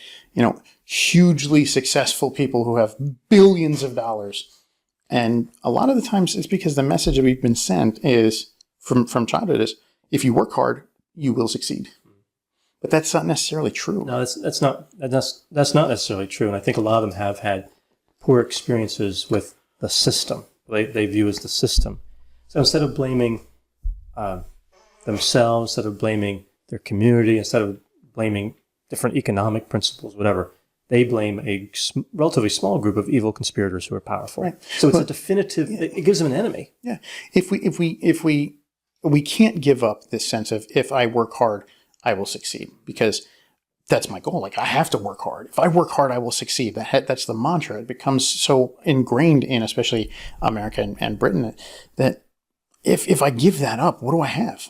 hugely successful people who have billions of dollars. And a lot of the times it's because the message that we've been sent is from childhood is, if you work hard, you will succeed. But that's not necessarily true.
No, that's not necessarily true. And I think a lot of them have had poor experiences with the system. They view as the system. So instead of blaming themselves, instead of blaming their community, instead of blaming different economic principles, whatever, they blame a relatively small group of evil conspirators who are powerful. Right. So it's a definitive. Yeah. It gives them an enemy.
Yeah. If we can't give up this sense of, if I work hard, I will succeed, because that's my goal. Like, I have to work hard. If I work hard, I will succeed. That's the mantra. It becomes so ingrained in especially America and Britain that if I give that up, what do I have?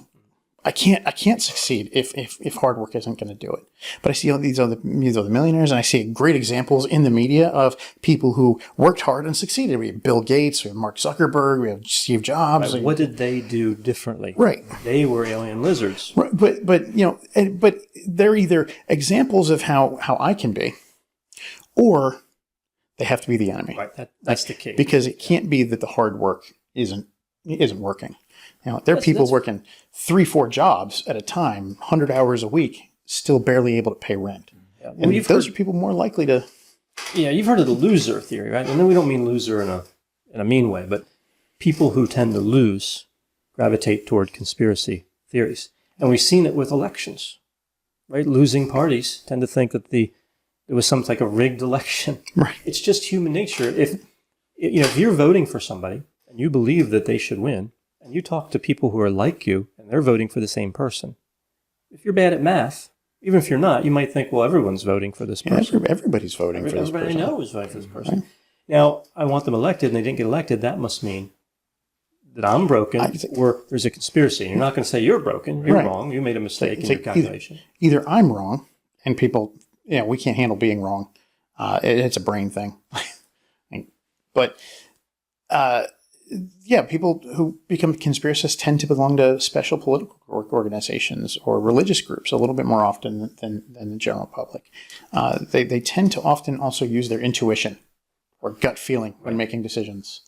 I can't succeed if hard work isn't going to do it. But I see all these other millionaires, and I see great examples in the media of people who worked hard and succeeded. We have Bill Gates, we have Mark Zuckerberg, we have Steve Jobs.
Right. What did they do differently?
Right.
They were alien lizards.
Right. But they're either examples of how I can be, or they have to be the enemy.
Right. That's the key.
Because it can't be that the hard work isn't working. There are people working 3-4 jobs at a time, 100 hours a week, still barely able to pay rent. Yeah. Well, and those are people more likely to.
Yeah, you've heard of the loser theory, right? And then we don't mean loser in a mean way, but people who tend to lose gravitate toward conspiracy theories, and we've seen it with elections, right? Losing parties tend to think that there was some like a rigged election.
Right.
It's just human nature. If you're voting for somebody and you believe that they should win, and you talk to people who are like you, and they're voting for the same person. If you're bad at math, even if you're not, you might think, well, everyone's voting for this person.
Everybody's voting for this person.
Everybody I know is voting for this person. Right. Now, I want them elected, and they didn't get elected. That must mean that I'm broken, or there's a conspiracy. You're not going to say you're broken. You're wrong. You made a mistake in your calculation.
Either I'm wrong, and people, we can't handle being wrong. It's a brain thing. But... people who become conspiracists tend to belong to special political organizations or religious groups a little bit more often than the general public. They tend to often also use their intuition or gut feeling when making decisions.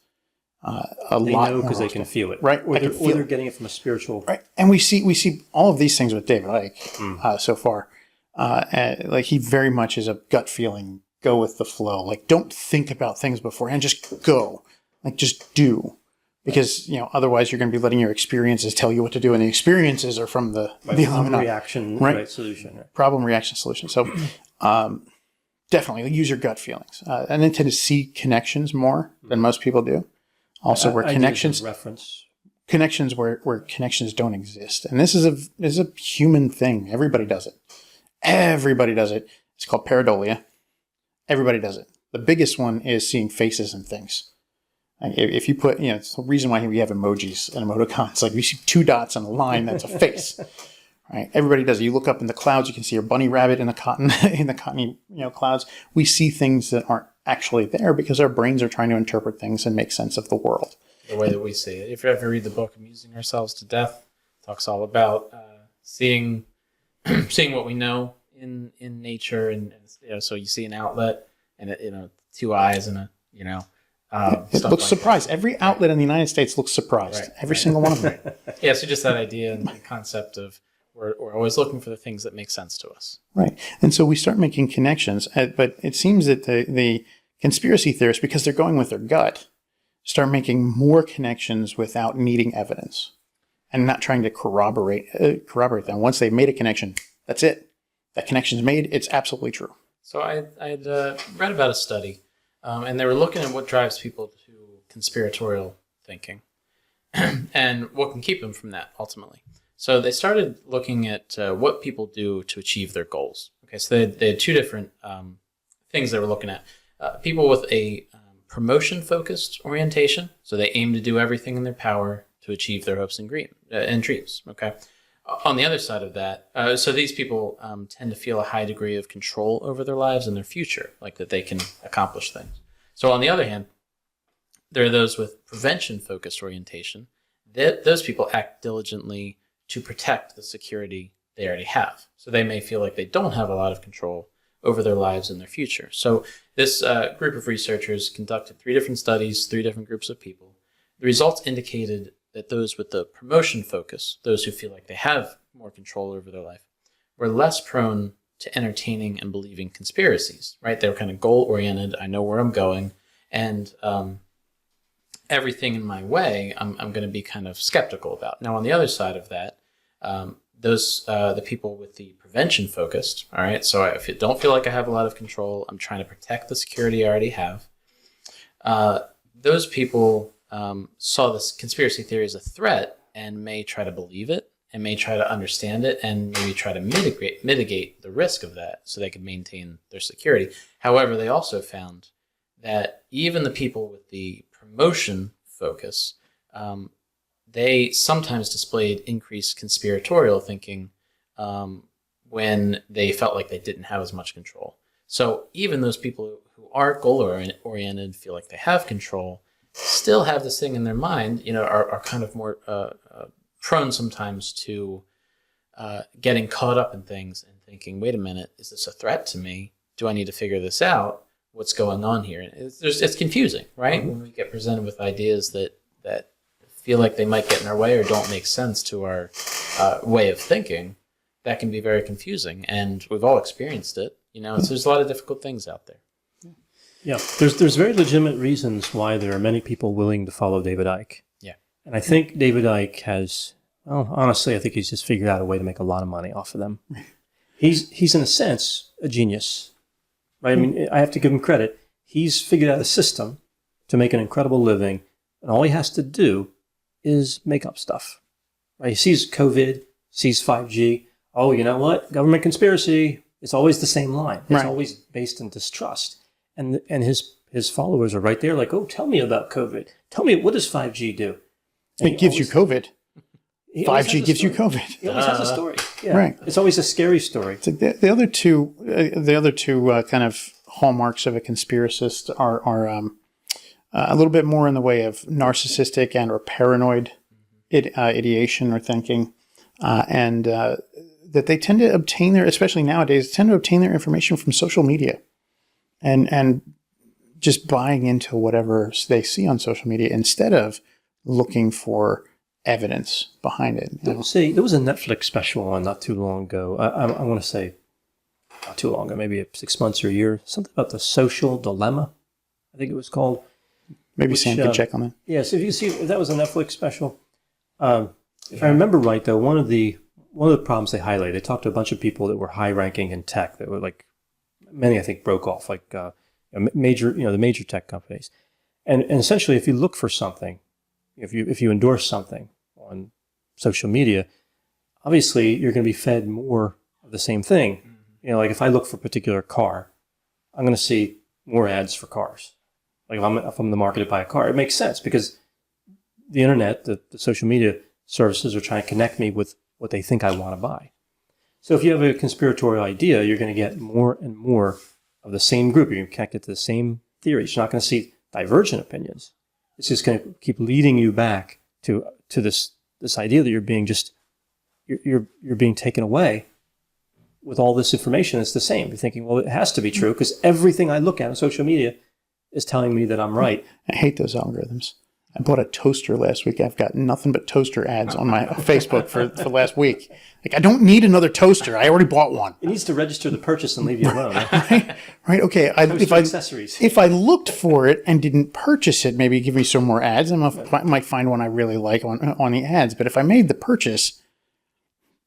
They know because they can feel it,
right? Or they're getting it from a spiritual.
Right, and we see all of these things with David Icke so far. Like, he very much is a gut feeling, go with the flow. Like, don't think about things beforehand, just go. Like, just do. Because, otherwise you're going to be letting your experiences tell you what to do, and the experiences are from the
problem, reaction, solution. Right?
Problem, reaction, solution. So definitely use your gut feelings. And then tend to see connections more than most people do. Also, where connections...
reference
connections where connections don't exist. And this is a human thing. Everybody does it. Everybody does it. It's called pareidolia. Everybody does it. The biggest one is seeing faces and things. Like if you put, it's the reason why we have emojis and emoticons. Like we see two dots on a line, that's a face. Right? Everybody does it. You look up in the clouds, you can see a bunny rabbit in the cottony clouds. We see things that aren't actually there because our brains are trying to interpret things and make sense of the world.
The way that we see it. If you ever read the book Amusing Ourselves to Death, it talks all about seeing what we know in nature, and so you see an outlet and two eyes and a
it looks surprised. Every outlet in the United States looks surprised.
Right.
Every single one of them.
Yeah, so just that idea and the concept of we're always looking for the things that make sense to us.
Right. And so we start making connections. But it seems that the conspiracy theorists, because they're going with their gut, start making more connections without needing evidence and not trying to corroborate them. Once they've made a connection, that's it. That connection's made. It's absolutely true.
So I'd read about a study, and they were looking at what drives people to conspiratorial thinking and what can keep them from that ultimately. So they started looking at what people do to achieve their goals. Okay, so they had two different things they were looking at. People with a promotion-focused orientation, so they aim to do everything in their power to achieve their hopes and dreams. Okay. On the other side of that, so these people tend to feel a high degree of control over their lives and their future, like that they can accomplish things. So on the other hand, there are those with prevention-focused orientation. Those people act diligently to protect the security they already have. So they may feel like they don't have a lot of control over their lives and their future. So this group of researchers conducted 3 different studies, 3 different groups of people. The results indicated that those with the promotion focus, those who feel like they have more control over their life, were less prone to entertaining and believing conspiracies, right? They were kind of goal-oriented. I know where I'm going, and everything in my way, I'm going to be kind of skeptical about. Now, on the other side of that, the people with the prevention focused, all right, so if you don't feel like I have a lot of control, I'm trying to protect the security I already have. Those people saw this conspiracy theory as a threat and may try to believe it and may try to understand it and maybe try to mitigate the risk of that so they can maintain their security. However, they also found that even the people with the promotion focus, they sometimes displayed increased conspiratorial thinking when they felt like they didn't have as much control. So even those people who are goal-oriented, feel like they have control, still have this thing in their mind, are kind of more prone sometimes to getting caught up in things and thinking, wait a minute, is this a threat to me? Do I need to figure this out? What's going on here? It's confusing, right? Mm-hmm. When we get presented with ideas that feel like they might get in our way or don't make sense to our way of thinking, that can be very confusing. And we've all experienced it. There's a lot of difficult things out there.
Yeah, there's very legitimate reasons why there are many people willing to follow David Icke.
Yeah.
And I think David Icke has, honestly, I think he's just figured out a way to make a lot of money off of them. He's in a sense, a genius. Right? I mean, I have to give him credit. He's figured out a system to make an incredible living, and all he has to do is make up stuff. Right? He sees COVID, sees 5G. Oh, you know what? Government conspiracy. It's always the same line. It's always based in distrust. And his followers are right there like, oh, tell me about COVID. Tell me, what does 5G do?
And it gives you COVID. 5G gives you COVID.
He always has a story. Yeah.
Right.
It's always a scary story.
So the other two kind of hallmarks of a conspiracist are a little bit more in the way of narcissistic and or paranoid ideation or thinking, and that they tend to obtain especially nowadays, tend to obtain their information from social media, and just buying into whatever they see on social media instead of looking for evidence behind it.
There was a Netflix special on not too long ago. I want to say not too long ago, maybe 6 months or a year. Something about the social dilemma, I think it was called.
Maybe Sam could check on that.
Yeah, so if you see, that was a Netflix special. If I remember right, though, one of the problems they highlighted, they talked to a bunch of people that were high-ranking in tech that were like, many I think broke off, like the major tech companies, and essentially, if you look for something, if you endorse something, on social media, obviously you're going to be fed more of the same thing. You know, like if I look for a particular car, I'm going to see more ads for cars. Like if I'm in the market to buy a car, it makes sense because the internet, the social media services are trying to connect me with what they think I want to buy. So if you have a conspiratorial idea, you're going to get more and more of the same group. You're going to connect it to the same theories. You're not going to see divergent opinions. It's just going to keep leading you back to this idea that you're being you're being taken away with all this information. It's the same. You're thinking, well, it has to be true because everything I look at on social media is telling me that I'm right.
I hate those algorithms. I bought a toaster last week. I've got nothing but toaster ads on my Facebook for last week. Like, I don't need another toaster. I already bought one.
It needs to register the purchase and leave you alone.
Right? Okay.
Accessories.
If I looked for it and didn't purchase it, maybe give me some more ads. I might find one I really like on the ads. But if I made the purchase,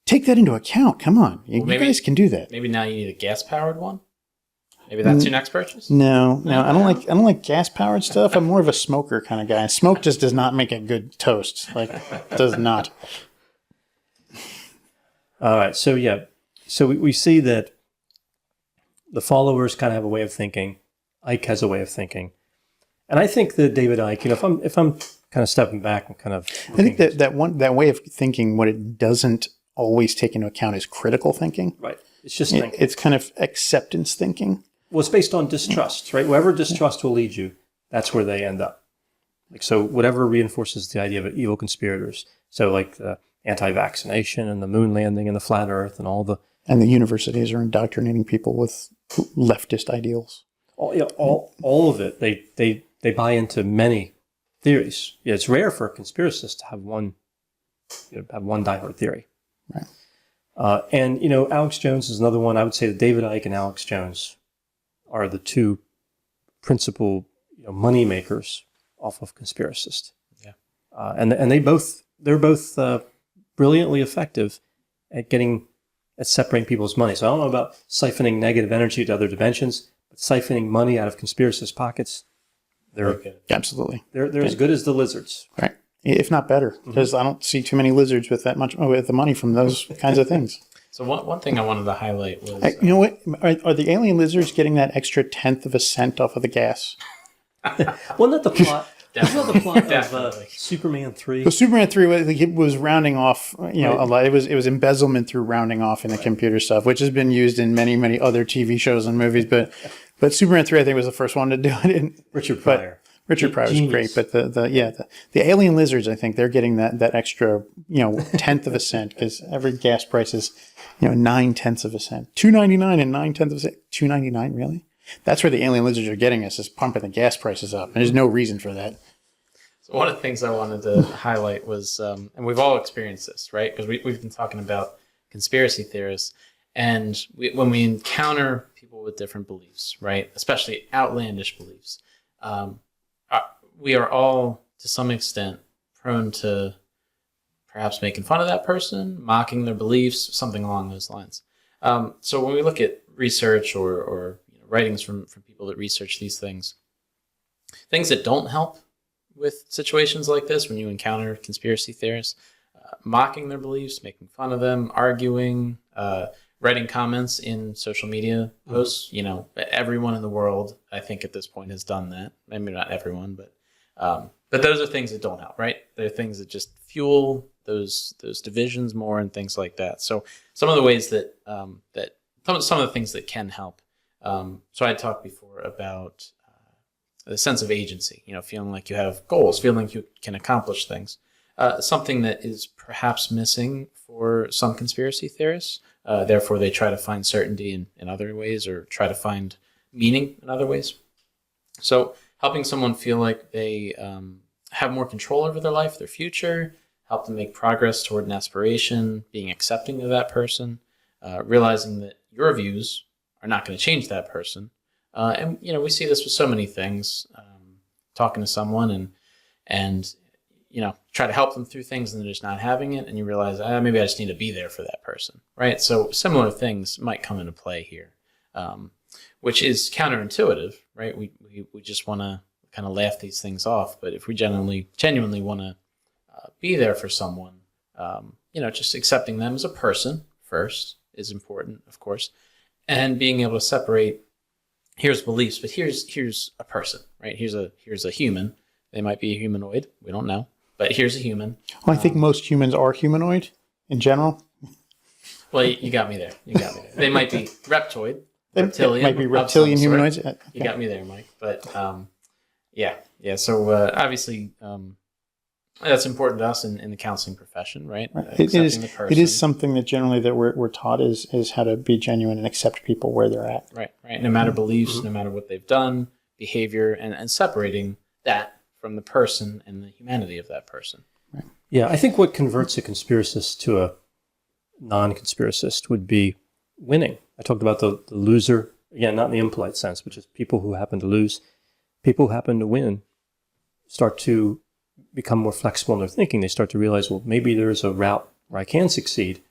take that into account. Come on. You guys can do that.
Maybe now you need a gas-powered one? Maybe that's your next purchase?
No. I don't like gas-powered stuff. I'm more of a smoker kind of guy. Smoke just does not make a good toast. Like, it does not.
All right. So, yeah. So we see that the followers kind of have a way of thinking. Icke has a way of thinking. And I think that David Icke, if I'm kind of stepping back and kind of...
I think that way of thinking, what it doesn't always take into account is critical thinking.
Right. It's just thinking.
It's kind of acceptance thinking.
Well, it's based on distrust, right? Wherever distrust will lead you, that's where they end up. Like, so whatever reinforces the idea of evil conspirators. So like the anti-vaccination and the moon landing and the flat earth and all the...
And the universities are indoctrinating people with leftist ideals.
All of it. They buy into many theories. Yeah, it's rare for a conspiracist to have one diehard theory.
Right.
And, Alex Jones is another one. I would say that David Icke and Alex Jones are the two principal, money makers off of conspiracists.
Yeah.
And they're both brilliantly effective at separating people's money. So I don't know about siphoning negative energy to other dimensions, but siphoning money out of conspiracists' pockets, they're
absolutely.
They're as good as the lizards.
Right. If not better, because I don't see too many lizards with the money from those kinds of things.
So one thing I wanted to highlight was...
you know what? Are the alien lizards getting that extra 1/10 of a cent off of the gas?
Wasn't that the plot? Wasn't that the plot
Definitely.
of Superman 3?
So Superman 3 was rounding off, a lot. It was embezzlement through rounding off in the computer stuff, which has been used in many, many other TV shows and movies. But Superman 3, I think, was the first one to do it.
Richard Pryor.
Richard Pryor was great, but the alien lizards, I think they're getting that extra 1/10 of a cent because every gas price is 9/10 of a cent, $2.99 and 9/10 of a cent, $2.99 really. That's where the alien lizards are getting us, is pumping the gas prices up. There's no reason for that.
So one of the things I wanted to highlight was, and we've all experienced this, right? Because we've been talking about conspiracy theorists, and when we encounter people with different beliefs, right, especially outlandish beliefs. We are all, to some extent, prone to perhaps making fun of that person, mocking their beliefs, something along those lines. So when we look at research or writings from people that research these things that don't help with situations like this, when you encounter conspiracy theorists, mocking their beliefs, making fun of them, arguing, writing comments in social media posts. Everyone in the world, I think at this point, has done that. Maybe not everyone, but those are things that don't help, right? They're things that just fuel those divisions more and things like that. So some of the ways that some of the things that can help. So I talked before about the sense of agency. Feeling like you have goals, feeling like you can accomplish things. Something that is perhaps missing for some conspiracy theorists. Therefore, they try to find certainty in other ways, or try to find meaning in other ways. So helping someone feel like they have more control over their life, their future, help them make progress toward an aspiration, being accepting of that person, realizing that your views are not going to change that person. And we see this with so many things, talking to someone and try to help them through things and they're just not having it. And you realize, maybe I just need to be there for that person, right? So similar things might come into play here, which is counterintuitive, right? We just want to kind of laugh these things off. But if we genuinely want to be there for someone. Just accepting them as a person first is important, of course, and being able to separate. Here's beliefs, but here's a person, right? Here's a human. They might be a humanoid. We don't know, but here's a human.
Well, I think most humans are humanoid in general.
Well, you got me there. They might be reptilian.
Might be reptilian humanoids.
You got me there, Mike. But yeah. So obviously, that's important to us in the counseling profession, right?
It is something that generally that we're taught is how to be genuine and accept people where they're at.
Right. No matter beliefs, no matter what they've done, behavior, and separating that from the person and the humanity of that person.
Right.
Yeah, I think what converts a conspiracist to a non-conspiracist would be winning. I talked about the loser, again, not in the impolite sense, but just people who happen to lose. People who happen to win start to become more flexible in their thinking. They start to realize, well, maybe there's a route where I can succeed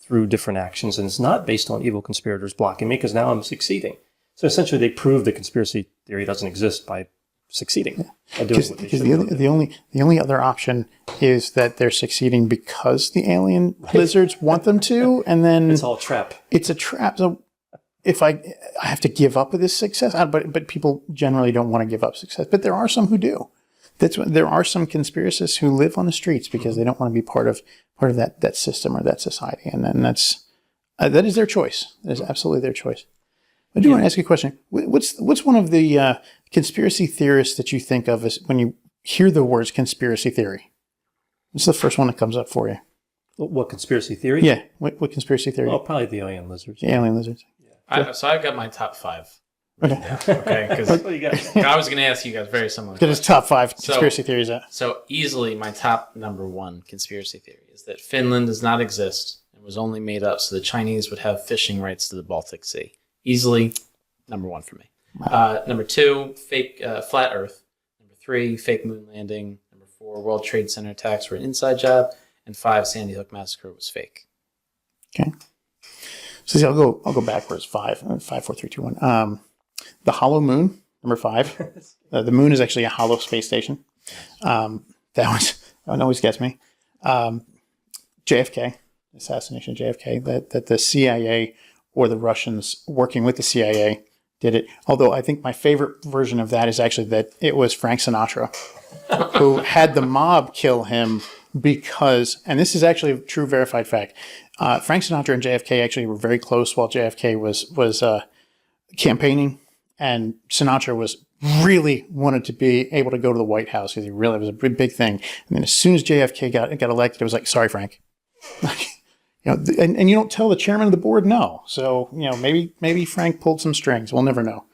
through different actions, and it's not based on evil conspirators blocking me because now I'm succeeding. So essentially, they prove the conspiracy theory doesn't exist by succeeding. By doing what they
Because
should do.
the only other option is that they're succeeding because the alien lizards want them to, and then
It's all a trap.
it's a trap. So if I have to give up with this success, but people generally don't want to give up success. But there are some who do. There are some conspiracists who live on the streets because they don't want to be part of that system or that society, and then that is their choice. That is absolutely their choice. I do want to ask you a question. What's one of the conspiracy theorists that you think of as when you hear the words conspiracy theory? What's the first one that comes up for you?
What conspiracy theory?
Yeah, what conspiracy theory?
Well, probably the alien lizards.
The alien lizards.
So I've got my top 5.
Okay.
Okay, because
What do you got?
I was going to ask you guys very similar.
Get his top 5 conspiracy theories out.
So easily my top number 1 conspiracy theory is that Finland does not exist and was only made up so the Chinese would have fishing rights to the Baltic Sea. Easily number 1 for me.
Wow.
Number 2, fake flat Earth. Number 3, fake moon landing. Number 4, World Trade Center attacks were an inside job. And 5, Sandy Hook massacre was fake.
Okay. So see, I'll go backwards. 5, 4, 3, 2, 1. The hollow moon, number 5. The moon is actually a hollow space station. That one always gets me. JFK, assassination of JFK, that the CIA or the Russians working with the CIA did it. Although I think my favorite version of that is actually that it was Frank Sinatra who had the mob kill him because, and this is actually a true verified fact, Frank Sinatra and JFK actually were very close while JFK was campaigning, and Sinatra was really wanted to be able to go to the White House because it was a big thing. And then as soon as JFK got elected, it was like, sorry, Frank. And you don't tell the chairman of the board no. So, maybe Frank pulled some strings. We'll never know.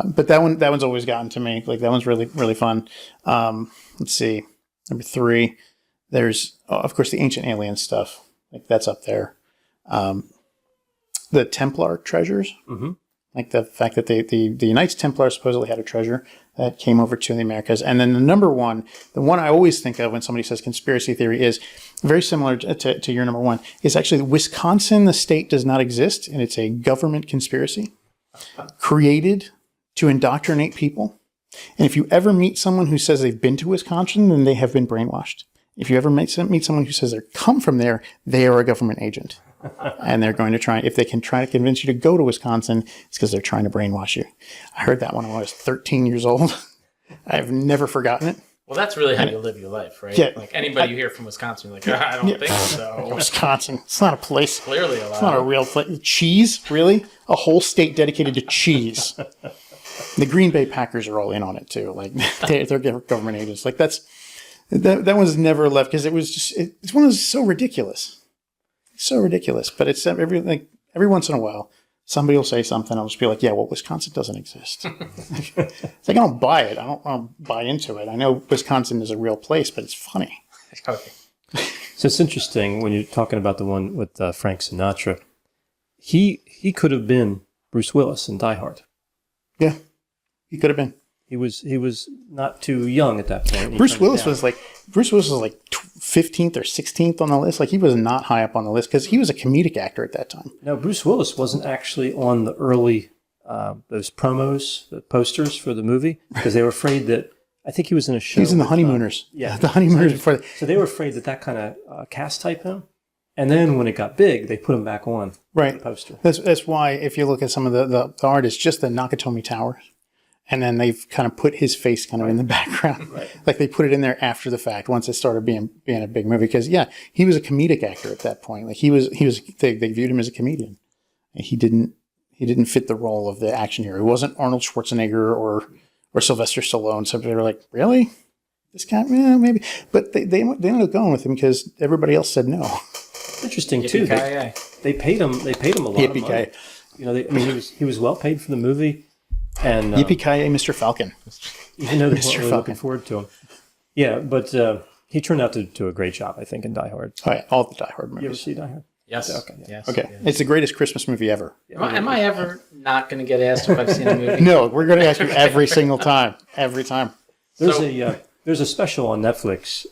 But that one's always gotten to me. Like, that one's really, really fun. Let's see. Number 3, there's, of course, the ancient alien stuff. Like, that's up there. The Templar treasures.
Mm-hmm.
Like the fact that the Knights Templar supposedly had a treasure that came over to the Americas. And then the number 1, the one I always think of when somebody says conspiracy theory is very similar to your number 1, is actually Wisconsin, the state, does not exist, and it's a government conspiracy created to indoctrinate people. And if you ever meet someone who says they've been to Wisconsin, then they have been brainwashed. If you ever meet someone who says they come from there, they are a government agent. And they're going to try, if they can try to convince you to go to Wisconsin, it's because they're trying to brainwash you. I heard that when I was 13 years old. I've never forgotten it.
Well, that's really how you live your life, right?
Yeah.
Like anybody you hear from Wisconsin, you're like, I don't think so.
Wisconsin, it's not a place.
Clearly allowed.
It's not a real place. Cheese, really? A whole state dedicated to cheese. The Green Bay Packers are all in on it too. Like they're government agents. Like that one's never left because it's one of those so ridiculous. So ridiculous, but it's every once in a while, somebody will say something. I'll just be like, "Yeah, well, Wisconsin doesn't exist." It's like I don't buy it. I don't buy into it. I know Wisconsin is a real place, but it's funny.
Okay.
So it's interesting when you're talking about the one with Frank Sinatra. He could have been Bruce Willis in Die Hard.
Yeah, he could have been.
He was not too young at that point.
Bruce Willis was like 15th or 16th on the list. Like he was not high up on the list because he was a comedic actor at that time.
No, Bruce Willis wasn't actually on the early those promos, the posters for the movie, because they were afraid that I think he was in a show.
He was in The
with,
Honeymooners.
Yeah.
The Honeymooners before.
So they were afraid that kind of cast type him. And then when it got big, they put him back on
Right.
the poster.
That's why if you look at some of the art, it's just the Nakatomi Tower. And then they've kind of put his face kind of in the background.
Right.
Like they put it in there after the fact, once it started being a big movie. Because, yeah, he was a comedic actor at that point. Like they viewed him as a comedian. And he didn't fit the role of the action hero. He wasn't Arnold Schwarzenegger or Sylvester Stallone. So they were like, really? This guy? Yeah, maybe. But they ended up going with him because everybody else said no.
Interesting, too. They paid him a lot of money. You know, he was well paid for the movie. And
Yippee-ki-yay, Mr. Falcon.
Even though they weren't really looking forward to him. Yeah, but he turned out to do a great job, I think, in Die Hard.
Oh, yeah, all the Die Hard movies.
You ever see Die Hard?
Yes.
Okay.
Yes.
Okay.
Yes.
It's the greatest Christmas movie ever.
Am I ever not going to get asked if I've seen a movie?
No, we're going to ask you every single time. Every time.
There's a special on Netflix.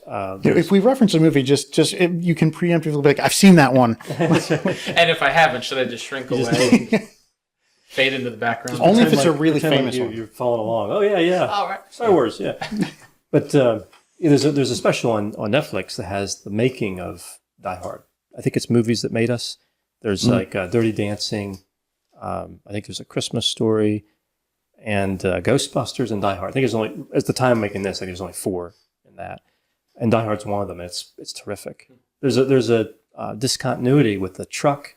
If we reference a movie, just you can preemptively be like, I've seen that one.
And if I haven't, should I just shrink away? Fade into the background.
Only if it's a really famous one.
You're following along. Oh yeah.
All right.
Star Wars, yeah. But there's a special on Netflix that has the making of Die Hard. I think it's Movies That Made Us. There's like Dirty Dancing. I think there's A Christmas Story, and Ghostbusters and Die Hard. I think there's only at the time of making this, I think there's only 4 in that, and Die Hard's one of them. It's terrific. There's a discontinuity with the truck.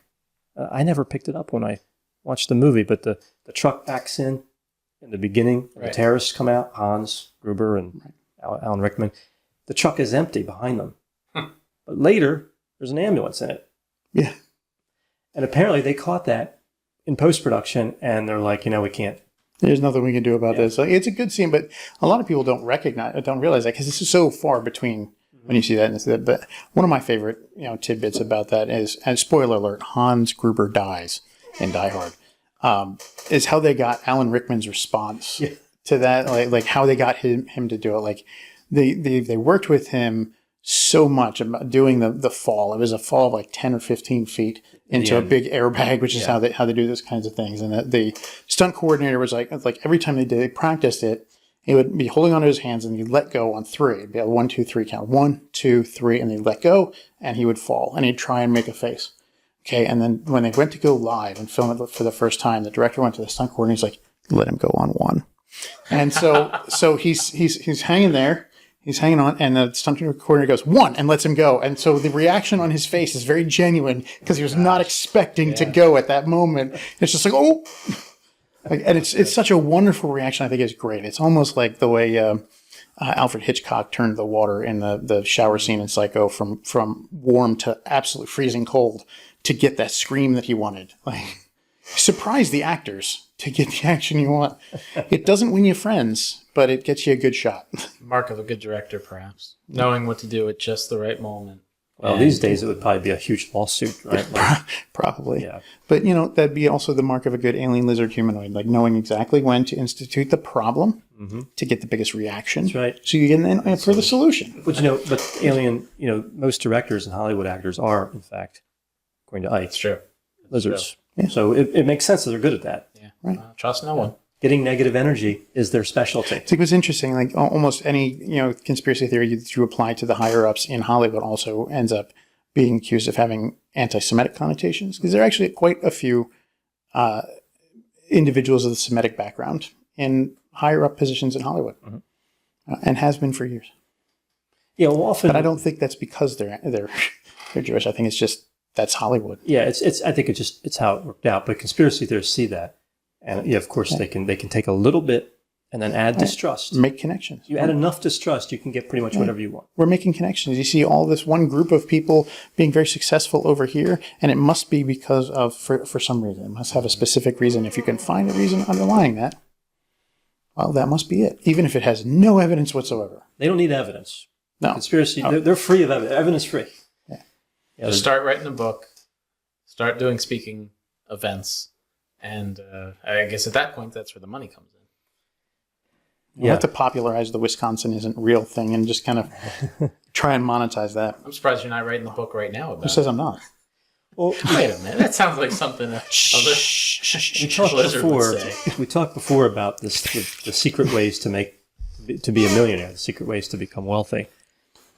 I never picked it up when I watched the movie, but the truck backs in the beginning. Right. The terrorists come out, Hans Gruber and Alan Rickman. The truck is empty behind them. But later, there's an ambulance in it.
Yeah.
And apparently they caught that in post-production, and they're like, we can't.
There's nothing we can do about this. Like, it's a good scene, but a lot of people don't realize that because this is so far between when you see that and see that. But one of my favorite, tidbits about that is, and spoiler alert, Hans Gruber dies in Die Hard, is how they got Alan Rickman's response to that, like how they got him to do it. Like they worked with him so much about doing the fall. It was a fall of like 10 or 15 feet into a big airbag, which is how they do those kinds of things. And the stunt coordinator was like every time they practiced it, he would be holding onto his hands and he'd let go on 3. It'd be a 1, 2, 3 count. 1, 2, 3, and he'd let go and he would fall and he'd try and make a face. Okay, and then when they went to go live and film it for the first time, the director went to the stunt coordinator. He's like, "Let him go on 1." And so he's hanging there, he's hanging on, and the stunt coordinator goes 1 and lets him go. And so the reaction on his face is very genuine because he was not expecting to go at that moment. It's just like, oh, and it's such a wonderful reaction. I think it's great. It's almost like the way Alfred Hitchcock turned the water in the shower scene in Psycho from warm to absolute freezing cold to get that scream that he wanted. Like, surprise the actors to get the action you want. It doesn't win you friends, but it gets you a good shot.
Mark of a good director, perhaps. Knowing what to do at just the right moment.
Well, these days it would probably be a huge lawsuit, right? Like,
probably.
Yeah.
But, that'd be also the mark of a good alien lizard humanoid, like knowing exactly when to institute the problem to get the biggest reaction.
That's right.
So you get in for the solution.
But, but alien, most directors and Hollywood actors are, in fact, according to Icke,
It's true.
lizards.
Yeah.
So it makes sense that they're good at that.
Yeah.
Right.
Trust no one.
Getting negative energy is their specialty.
I think it was interesting, like almost any, conspiracy theory that you apply to the higher ups in Hollywood also ends up being accused of having anti-Semitic connotations, because there are actually quite a few individuals of the Semitic background in higher up positions in Hollywood, and has been for years.
Yeah, well, often,
but I don't think that's because they're Jewish. I think it's just that's Hollywood.
Yeah, it's. I think it's how it worked out. But conspiracy theorists see that, and of course they can take a little bit and then add distrust.
Make connections.
You add enough distrust, you can get pretty much whatever you want.
We're making connections. You see all this one group of people being very successful over here, and it must be because of, for some reason. It must have a specific reason. If you can find a reason underlying that, well, that must be it. Even if it has no evidence whatsoever.
They don't need evidence.
No.
Conspiracy, they're free of evidence. Evidence free.
Yeah, just start writing a book, start doing speaking events, and I guess at that point, that's where the money comes in.
We'll have to popularize the Wisconsin isn't real thing and just kind of try and monetize that.
I'm surprised you're not writing the book right now about
Who says I'm not?
Well, wait a minute. That sounds like something a
we talked before about the secret ways to make to be a millionaire. The secret ways to become wealthy.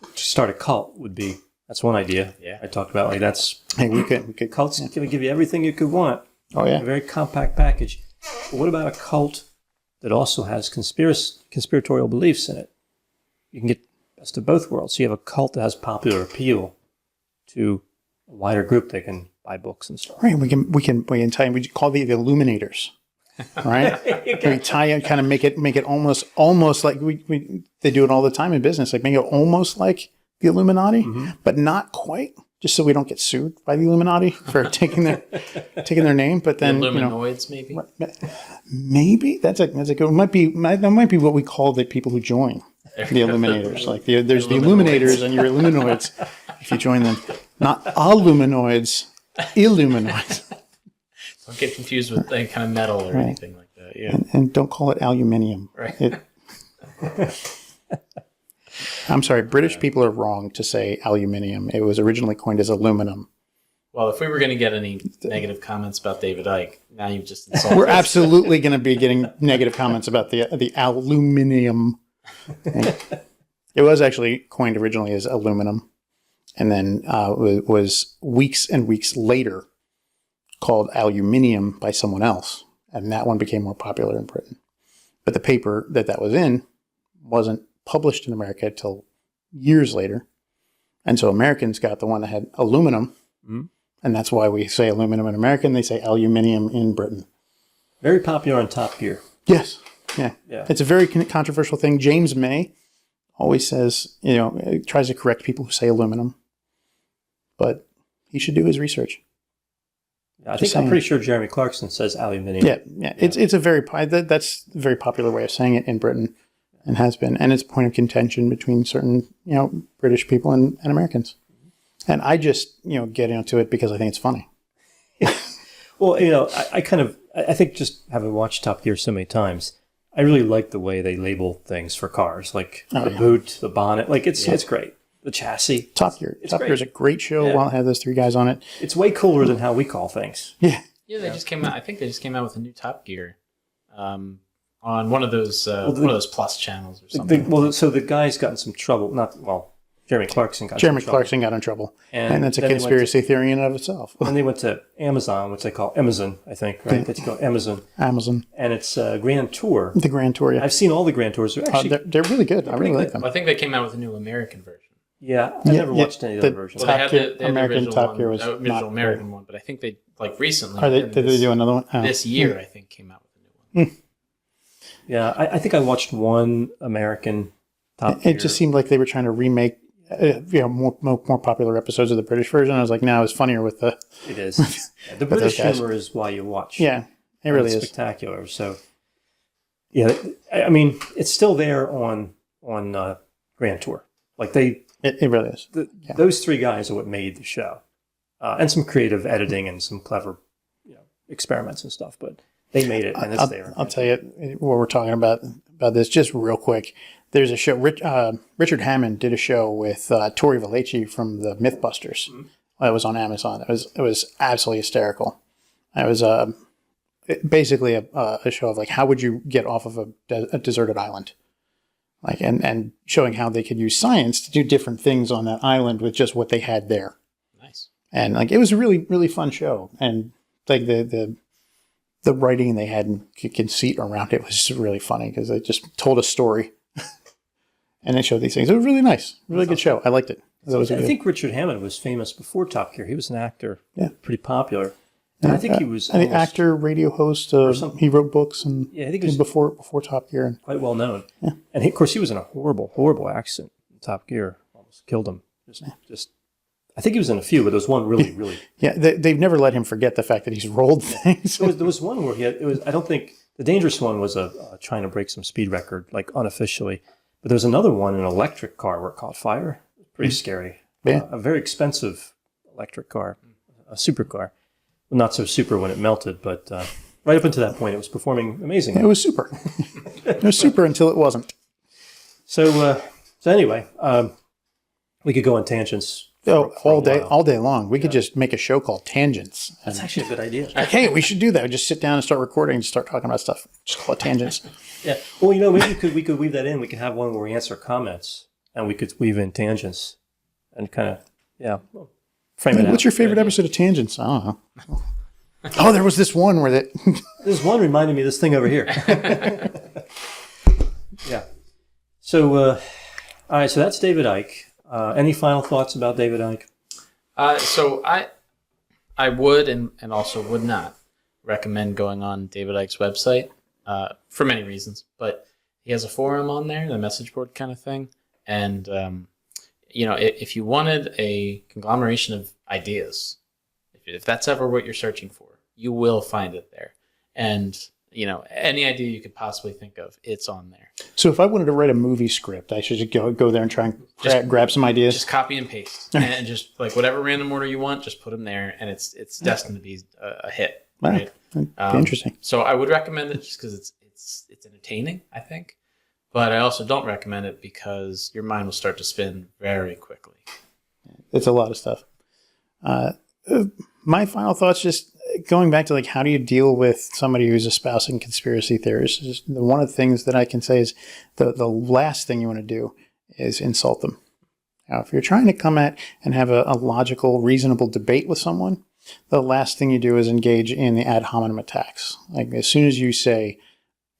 To start a cult would be, that's one idea.
Yeah.
I talked about, like, that's,
Hey, we could
cults can give you everything you could want.
Oh yeah.
A very compact package. But what about a cult that also has conspiratorial beliefs in it? You can get best of both worlds. So you have a cult that has popular appeal to a wider group. They can buy books and stuff.
Right. We can tie. We call the Illuminators. Right. We tie in, kind of make it almost like they do it all the time in business. Like make it almost like the Illuminati, but not quite. Just so we don't get sued by the Illuminati for taking their name. But then
Humanoids, maybe.
Maybe that's a good. That might be what we call the people who join the Illuminators. Like there's the Illuminators and your Illuminoids if you join them. Not Illuminoids, Illuminoids.
Don't get confused with any kind of metal or anything like that. Yeah.
And don't call it aluminium.
Right.
I'm sorry, British people are wrong to say aluminium. It was originally coined as aluminum.
Well, if we were going to get any negative comments about David Icke, now you've just insulted
We're
us.
absolutely going to be getting negative comments about the aluminium. It was actually coined originally as aluminum, and then was weeks and weeks later called aluminium by someone else, and that one became more popular in Britain. But the paper that was in wasn't published in America until years later. And so Americans got the one that had aluminum, and that's why we say aluminum in America, and they say aluminium in Britain.
Very popular on Top Gear.
Yes. Yeah.
Yeah.
It's a very controversial thing. James May always says, tries to correct people who say aluminum, but he should do his research.
I'm pretty sure Jeremy Clarkson says aluminium.
Yeah. It's a that's a very popular way of saying it in Britain. And has been, and it's a point of contention between certain, British people and Americans. And I just, get into it because I think it's funny.
Well, I think just having watched Top Gear so many times, I really like the way they label things for cars, like the boot, the bonnet. Like it's great. The chassis.
Top Gear is a great show. Well, it had those three guys on it.
It's way cooler than how we call things.
Yeah.
Yeah, they just came out. I think they just came out with a new Top Gear. On one of those PLoS channels or something.
So the guy's got in some trouble. Jeremy Clarkson got
in trouble. And that's a conspiracy theory in and of itself.
And they went to Amazon, which they call Amazon, I think, right? That's called Amazon. And it's Grand Tour.
The Grand Tour, yeah.
I've seen all the Grand Tours.
They're really good. I really like them.
Well, I think they came out with a new American version.
Yeah, I never watched any of the other versions.
Well, they had the
American
original
Top
one,
Gear was
the original American one, but I think they recently.
Did they do another one? Oh.
This year, I think, came out with a new one.
Yeah, I think I watched one American Top Gear.
It just seemed like they were trying to remake, more popular episodes of the British version. I was like, no, it's funnier with the.
It is. The British humor is why you watch.
Yeah, it really is
spectacular. So, yeah, I mean, it's still there on Grand Tour. Like
it really is.
Those three guys are what made the show, and some creative editing and some clever, experiments and stuff. But they made it, and it's there.
I'll tell you what we're talking about this just real quick. There's a show. Richard Hammond did a show with Tori Veleci from the MythBusters. It was on Amazon. It was absolutely hysterical. It was basically a show of like how would you get off of a deserted island, like and showing how they could use science to do different things on that island with just what they had there.
Nice.
And like it was a really really fun show, and like the writing they had and conceit around it was really funny because they just told a story. And they showed these things. It was really nice. Really good show. I liked it.
I think Richard Hammond was famous before Top Gear. He was an actor. Yeah. Pretty popular. And I think he was
an actor, radio host. He wrote books and
I think he was
before Top Gear.
Quite well known. Yeah. And of course he was in a horrible, horrible accident in Top Gear. Almost killed him. Just I think he was in a few, but there was one really, really.
Yeah, they've never let him forget the fact that he's rolled things.
There was one where I don't think the dangerous one was trying to break some speed record, like unofficially. But there was another one, an electric car where it caught fire. Pretty scary.
Yeah.
A very expensive electric car, a supercar. Well, not so super when it melted, but right up until that point, it was performing amazingly.
It was super. It was super until it wasn't.
So anyway, we could go on tangents
Oh,
for a while.
all day long. We could just make a show called Tangents.
That's actually a good idea.
Like, hey, we should do that. Just sit down and start recording and start talking about stuff. Just call it Tangents.
Yeah. Well, maybe we could weave that in. We could have one where we answer comments, and we could weave in tangents, and kind of frame it out.
What's your favorite episode of Tangents? I don't know. Oh, there was this one where that.
This one reminded me of this thing over here. Yeah. So, all right. So that's David Icke. Any final thoughts about David Icke?
So I would and also would not recommend going on David Icke's website for many reasons. But he has a forum on there, the message board kind of thing. And, if you wanted a conglomeration of ideas, if that's ever what you're searching for, you will find it there. And, any idea you could possibly think of, it's on there.
So if I wanted to write a movie script, I should just go there and try and grab some ideas.
Just copy and paste, and just like whatever random order you want, just put them there, and it's destined to be a hit. Right?
That'd be interesting.
So I would recommend it just because it's entertaining, I think. But I also don't recommend it because your mind will start to spin very quickly.
It's a lot of stuff. My final thoughts, just going back to like, how do you deal with somebody who's espousing conspiracy theories? Just one of the things that I can say is the last thing you want to do is insult them. Now, if you're trying to come at and have a logical, reasonable debate with someone, the last thing you do is engage in the ad hominem attacks. Like as soon as you say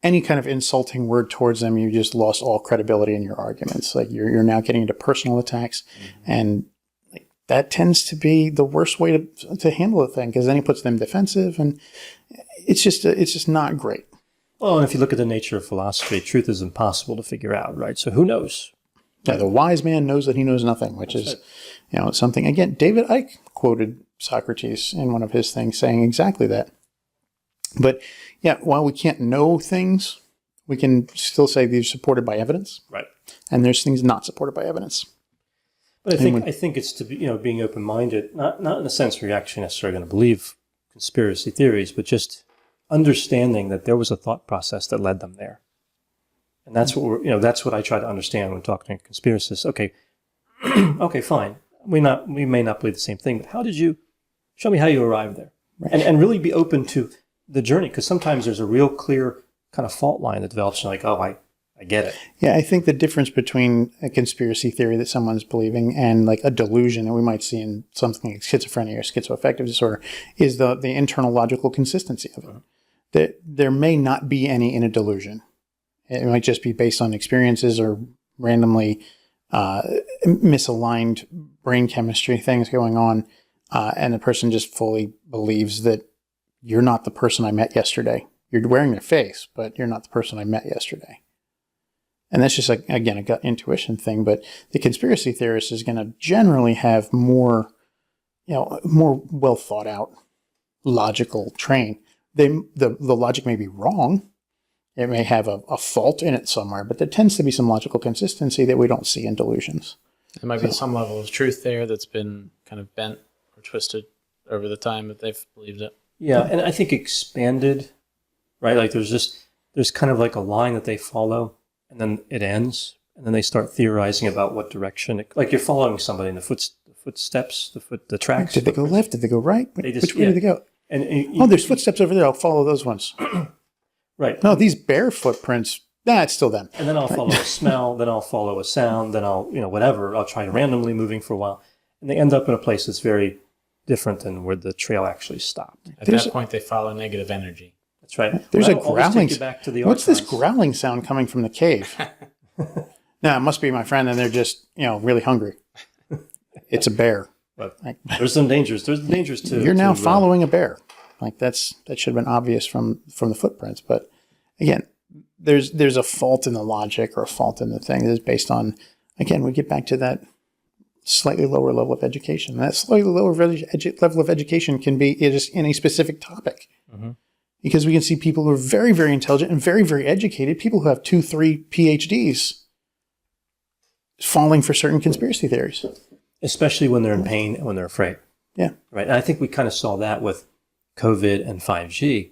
any kind of insulting word towards them, you just lost all credibility in your arguments. Like you're now getting into personal attacks, and that tends to be the worst way to handle a thing, because then he puts them defensive, and it's just not great.
Well, and if you look at the nature of philosophy, truth is impossible to figure out, right? So who knows?
Yeah, the wise man knows that he knows nothing, which is, something. Again, David Icke quoted Socrates in one of his things saying exactly that. But yeah, while we can't know things, we can still say these are supported by evidence,
right?
And there's things not supported by evidence.
But I think it's to be, being open-minded, not in a sense where you're actually necessarily going to believe conspiracy theories, but just understanding that there was a thought process that led them there. And that's what that's what I try to understand when talking to conspiracists. Okay, okay, fine. We may not believe the same thing, but show me how you arrived there, right? And really be open to the journey, because sometimes there's a real clear kind of fault line that develops. And like, oh, I get it. Yeah,
I think the difference between a conspiracy theory that someone's believing and like a delusion that we might see in something like schizophrenia or schizoaffective disorder is the internal logical consistency of it. Uh-huh. That there may not be any in a delusion. It might just be based on experiences or randomly misaligned brain chemistry things going on, and the person just fully believes that you're not the person I met yesterday. You're wearing their face, but you're not the person I met yesterday. And that's just, again, a gut intuition thing. But the conspiracy theorist is going to generally have more well thought out logical train. The logic may be wrong. It may have a fault in it somewhere, but there tends to be some logical consistency that we don't see in delusions.
There might be some level of truth there that's been kind of bent or twisted over the time that they've believed it.
Yeah, and I think expanded, right? Like there's kind of like a line that they follow, and then it ends, and then they start theorizing about what direction. Like you're following somebody in the footsteps, the tracks.
Did they go left? Did they go right? Which way did they go?
And
there's footsteps over there. I'll follow those ones.
Right.
No, these bare footprints. It's still them.
And then I'll follow a smell. Then I'll follow a sound. Then I'll whatever. I'll try randomly moving for a while, and they end up in a place that's very different than where the trail actually stopped.
At that point, they follow negative energy.
That's right.
There's a growling.
What's
this growling sound coming from the cave? No, it must be my friend, and they're just really hungry. It's a bear.
But there's some dangers. There's dangers too.
You're now following a bear. That should have been obvious from the footprints. But again, there's a fault in the logic or a fault in the thing that is based on. Again, we get back to that slightly lower level of education. And that slightly lower level of education can be just in a specific topic. Mm-hmm. Because we can see people who are very, very intelligent and very, very educated, people who have 2, 3 PhDs, falling for certain conspiracy theories.
Especially when they're in pain and when they're afraid.
Yeah.
Right. And I think we kind of saw that with COVID and 5G.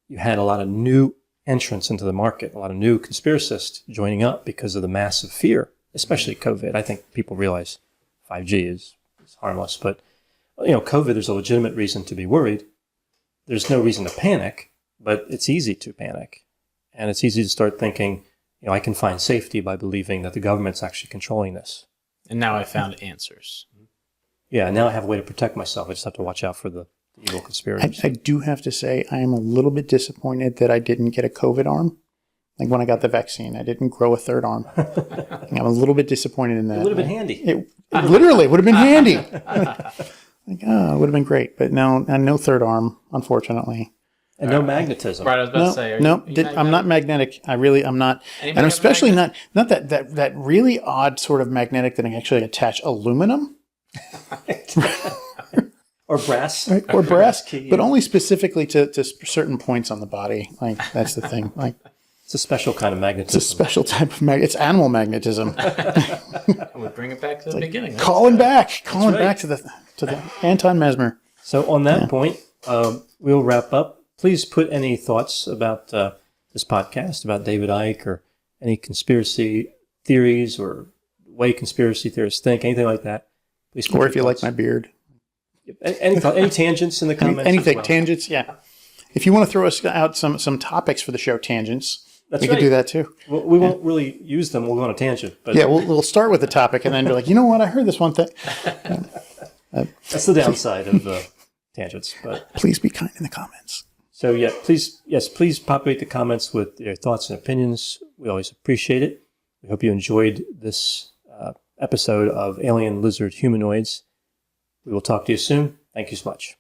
You had a lot of new entrants into the market, a lot of new conspiracists joining up because of the massive fear, especially COVID. I think people realize 5G is is harmless. But, COVID, there's a legitimate reason to be worried. There's no reason to panic, but it's easy to panic. And it's easy to start thinking, I can find safety by believing that the government's actually controlling this.
And now I found answers.
Yeah, now I have a way to protect myself. I just have to watch out for the evil conspirators.
I do have to say, I am a little bit disappointed that I didn't get a COVID arm. Like when I got the vaccine, I didn't grow a third arm. I'm a little bit disappointed in that.
It would have been handy.
It literally would have been handy. It would have been great. But no third arm, unfortunately.
And no magnetism.
Right, I was about to say.
I'm not magnetic. I'm not.
Anybody
And especially
have
not that really odd sort of magnetic that I can actually attach aluminum.
Or brass.
Right? Or brass,
key,
but only specifically to certain points on the body. Like, that's the thing. Like,
it's a special kind of magnetism.
it's a special type of it's animal magnetism.
We bring it back to the beginning.
calling back
right.
to the Anton Mesmer.
So on that point, we'll wrap up. Please put any thoughts about this podcast, about David Icke, or any conspiracy theories or way conspiracy theorists think, anything like that. Please put
Or
your
if you like
thoughts.
my beard.
Any tangents in the comments?
Anything,
as well.
tangents, yeah. If you want to throw us out some topics for the show, tangents,
That's
we
right.
could do that too.
We won't really use them. We'll go on a tangent. But
Yeah, we'll start with the topic and then be like, you know what? I heard this one thing.
that's the downside of tangents. But
Please be kind in the comments.
so yeah, please populate the comments with your thoughts and opinions. We always appreciate it. We hope you enjoyed this episode of Alien Lizard Humanoids. We will talk to you soon. Thank you so much.